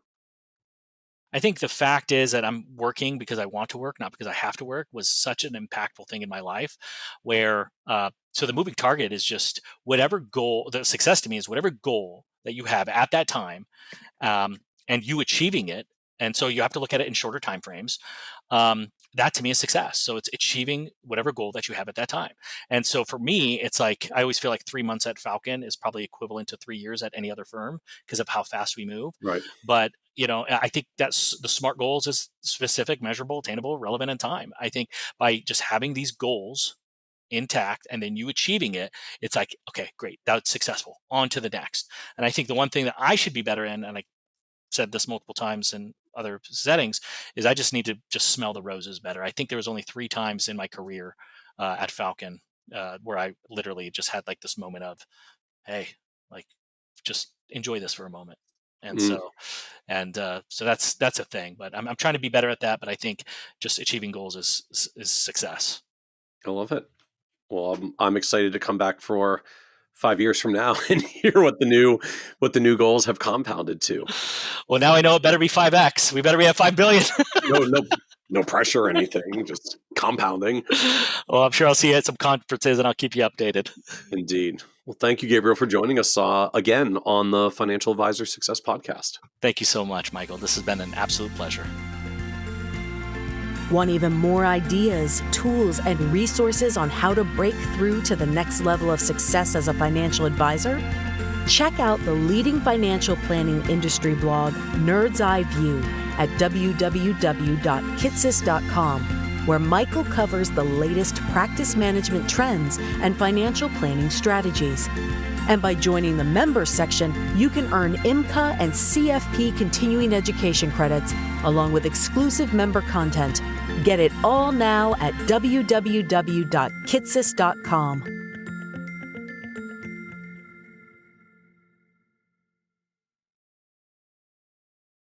[SPEAKER 3] I think the fact is that I'm working because I want to work, not because I have to work, was such an impactful thing in my life. Where so the moving target is just whatever goal. The success to me is whatever goal that you have at that time, um, and you achieving it. And so you have to look at it in shorter time frames. That to me is success. So it's achieving whatever goal that you have at that time. And so for me, it's like, I always feel like 3 months at Falcon is probably equivalent to 3 years at any other firm, because of how fast we move.
[SPEAKER 2] Right.
[SPEAKER 3] But I think that's the SMART goals is specific, measurable, attainable, relevant, and time. I think by just having these goals intact and then you achieving it, it's like, okay, great, that's successful. On to the next. And I think the one thing that I should be better in, and I said this multiple times in other settings, is I just need to just smell the roses better. I think there was only 3 times in my career at Falcon where I literally just had like this moment of, hey, like, just enjoy this for a moment. And so that's a thing. But I'm trying to be better at that. But I think just achieving goals is success.
[SPEAKER 2] I love it. Well, I'm excited to come back for 5 years from now and hear what the new goals have compounded to.
[SPEAKER 3] Well, now I know it better be 5x. We better be at 5 billion.
[SPEAKER 2] No pressure or anything, just compounding.
[SPEAKER 3] Well, I'm sure I'll see you at some conferences and I'll keep you updated.
[SPEAKER 2] Indeed. Well, thank you, Gabriel, for joining us again on the Financial Advisor Success Podcast.
[SPEAKER 3] Thank you so much, Michael. This has been an absolute pleasure.
[SPEAKER 1] Want even more ideas, tools, and resources on how to break through to the next level of success as a financial advisor? Check out the leading financial planning industry blog, Nerd's Eye View, at www.kitsis.com, where Michael covers the latest practice management trends and financial planning strategies. And by joining the members section, you can earn IMCA and CFP continuing education credits, along with exclusive member content. Get it all now at www.kitsis.com.